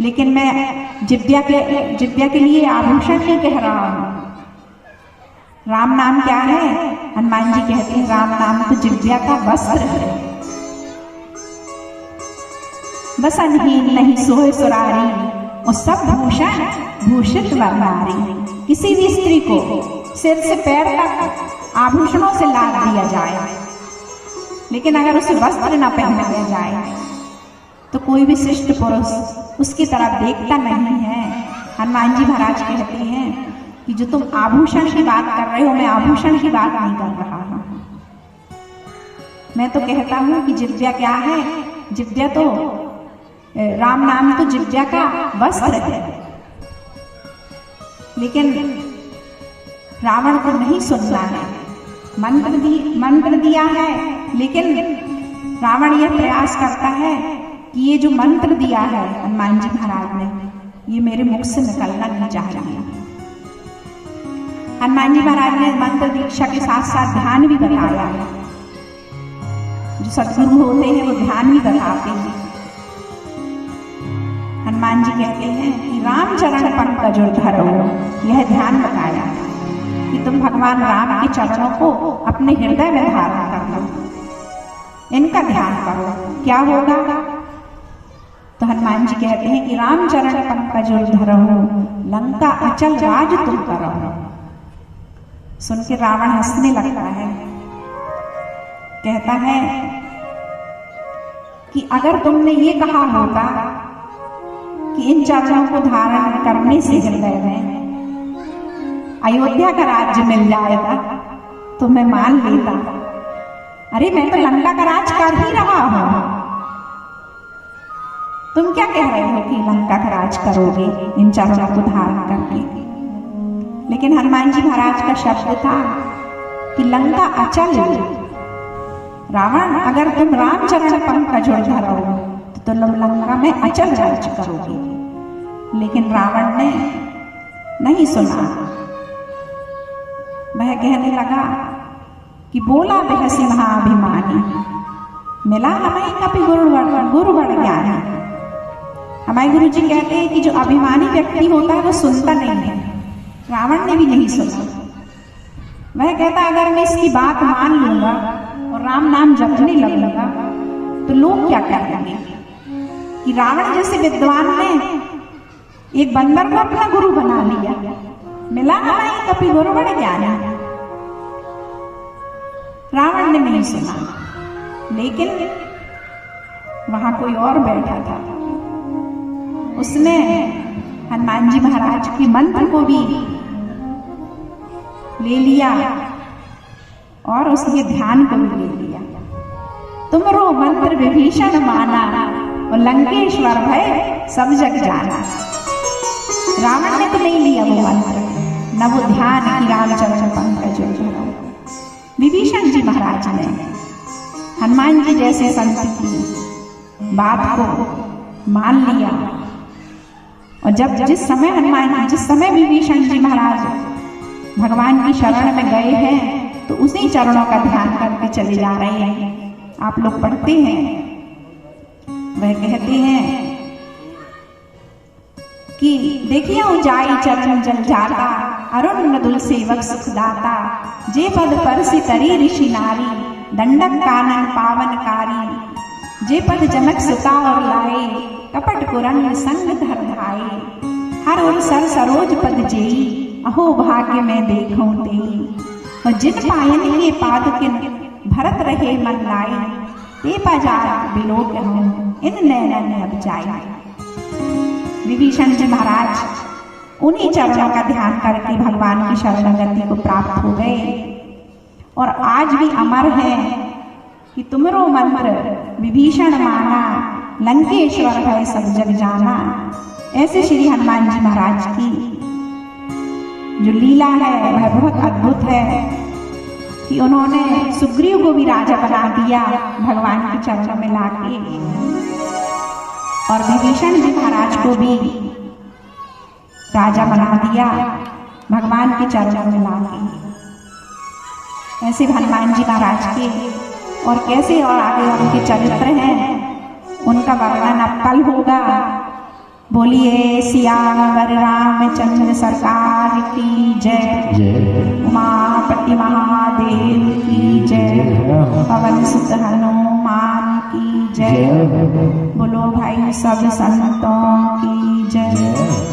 लेकिन मैं जिव्या के लिए आभूषण नहीं कह रहा हूं। राम नाम क्या है? हनुमान जी कहते हैं राम नाम तो जिव्या का वस्त्र है। बसनहीन नहीं सोए सुरारी, और सब भूषण भूषित वरनारी। किसी भी स्त्री को सिर से पैर तक आभूषणों से लाद दिया जाए, लेकिन अगर उसे वस्त्र न पहनाया जाए तो कोई भी शिष्ट पुरुष उसकी तरफ देखता नहीं है। हनुमान जी महाराज कहते हैं कि जो तुम आभूषण की बात कर रहे हो, मैं आभूषण की बात नहीं कर रहा हूं। मैं तो कहता हूं कि जिव्या क्या है? जिव्या तो राम नाम तो जिव्या का वस्त्र है। लेकिन रावण को नहीं सुनना है। मंत्र दिया है, लेकिन रावण यह प्रयास करता है कि ये जो मंत्र दिया है हनुमान जी महाराज ने, ये मेरे मुख से निकलना नहीं चाह रही। हनुमान जी महाराज ने मंत्र दीक्षा के साथ साथ ध्यान भी बताया है। जो सद्गुरु होते हैं वो ध्यान भी बताते हैं। हनुमान जी कहते हैं कि राम चरण पंकज धरो, यह ध्यान बताया कि तुम भगवान राम के चरणों को अपने हृदय में धारण कर लो, इनका ध्यान करो, क्या होगा। तो हनुमान जी कहते हैं कि राम चरण पंकज धरो, लंका अचल राज तुम करो। सुन के रावण हंसने लगता है, कहता है कि अगर तुमने ये कहा होता कि इन चरणों को धारण करने से हृदय में अयोध्या का राज्य मिल जाएगा तो मैं मान लेता। अरे मैं तो लंका का राज कर ही रहा हूं, तुम क्या कह रहे हो कि लंका का राज करोगे इन चरणों को धारण करके। लेकिन हनुमान जी महाराज का शब्द था कि लंका अचल, रावण अगर तुम राम चरण पंकज धरो तो तुम लंका में अचल राज करोगे। लेकिन रावण ने नहीं सुना। वह कहने लगा कि बोला वह सिंहाभिमानी, मिला हमें कभी गुरुवर ज्ञानी। हमारे गुरु जी कहते हैं कि जो अभिमानी व्यक्ति होता है वो सुनता नहीं है। रावण ने भी नहीं सुना। वह कहता अगर मैं इसकी बात मान लूंगा और राम नाम जपने लगूंगा तो लोग क्या कहेंगे कि रावण जैसे विद्वान ने एक बंदर को अपना गुरु बना लिया, मिला हमें कभी गुरुवर ज्ञानी। रावण ने नहीं सुना। लेकिन वहां कोई और बैठा था, उसने हनुमान जी महाराज के मंत्र को भी ले लिया और उसके ध्यान को भी ले लिया। तुमरो मंत्र विभीषण माना और लंकेश्वर भय सब जग जाना। रावण ने तो नहीं लिया वो मंत्र, न वो ध्यान की रामचरण पंकज धरो। विभीषण जी महाराज ने हनुमान जी जैसे संत की बात को मान लिया। और जिस समय विभीषण जी महाराज भगवान की शरण में गए हैं तो उसी चरणों का ध्यान करके चले जा रहे हैं। आप लोग पढ़ते हैं, वह कहते हैं कि देखिए जाई चरण जल जाता, अरुण मृदुल सेवक सुखदाता, जे पद पर से तरी ऋषि नारी, दंडक कानन पावनकारी, जे पद जनक सुता और लाए, कपट कुरंग संग धर धाये, हर और सर सरोज पद जेई, अहो भाग्य में देखूं तेई। और जिन पायन के पाद किन भरत रहे मन लाई, ते पजार बिलोक हूं इन नैनन अब जाए। विभीषण जी महाराज उन्हीं चरणों का ध्यान करके भगवान की शरणागति को प्राप्त हो गए और आज भी अमर है कि तुमरो मंत्र विभीषण माना, लंकेश्वर है सब जग जाना। ऐसे श्री हनुमान जी महाराज की जो लीला है वह बहुत अद्भुत है कि उन्होंने सुग्रीव को भी राजा बना दिया भगवान के चरणों में लाके, और विभीषण जी महाराज को भी राजा बना दिया भगवान के चरणों में लाके। ऐसे हनुमान जी महाराज के और कैसे और आगे उनके चरित्र हैं उनका वर्णन अब कल होगा। बोलिए सियावर रामचंद्र सरकार की जय, उमापति महादेव की जय, पवन सुत हनुमान की जय, बोलो भाई सब संतों की जय।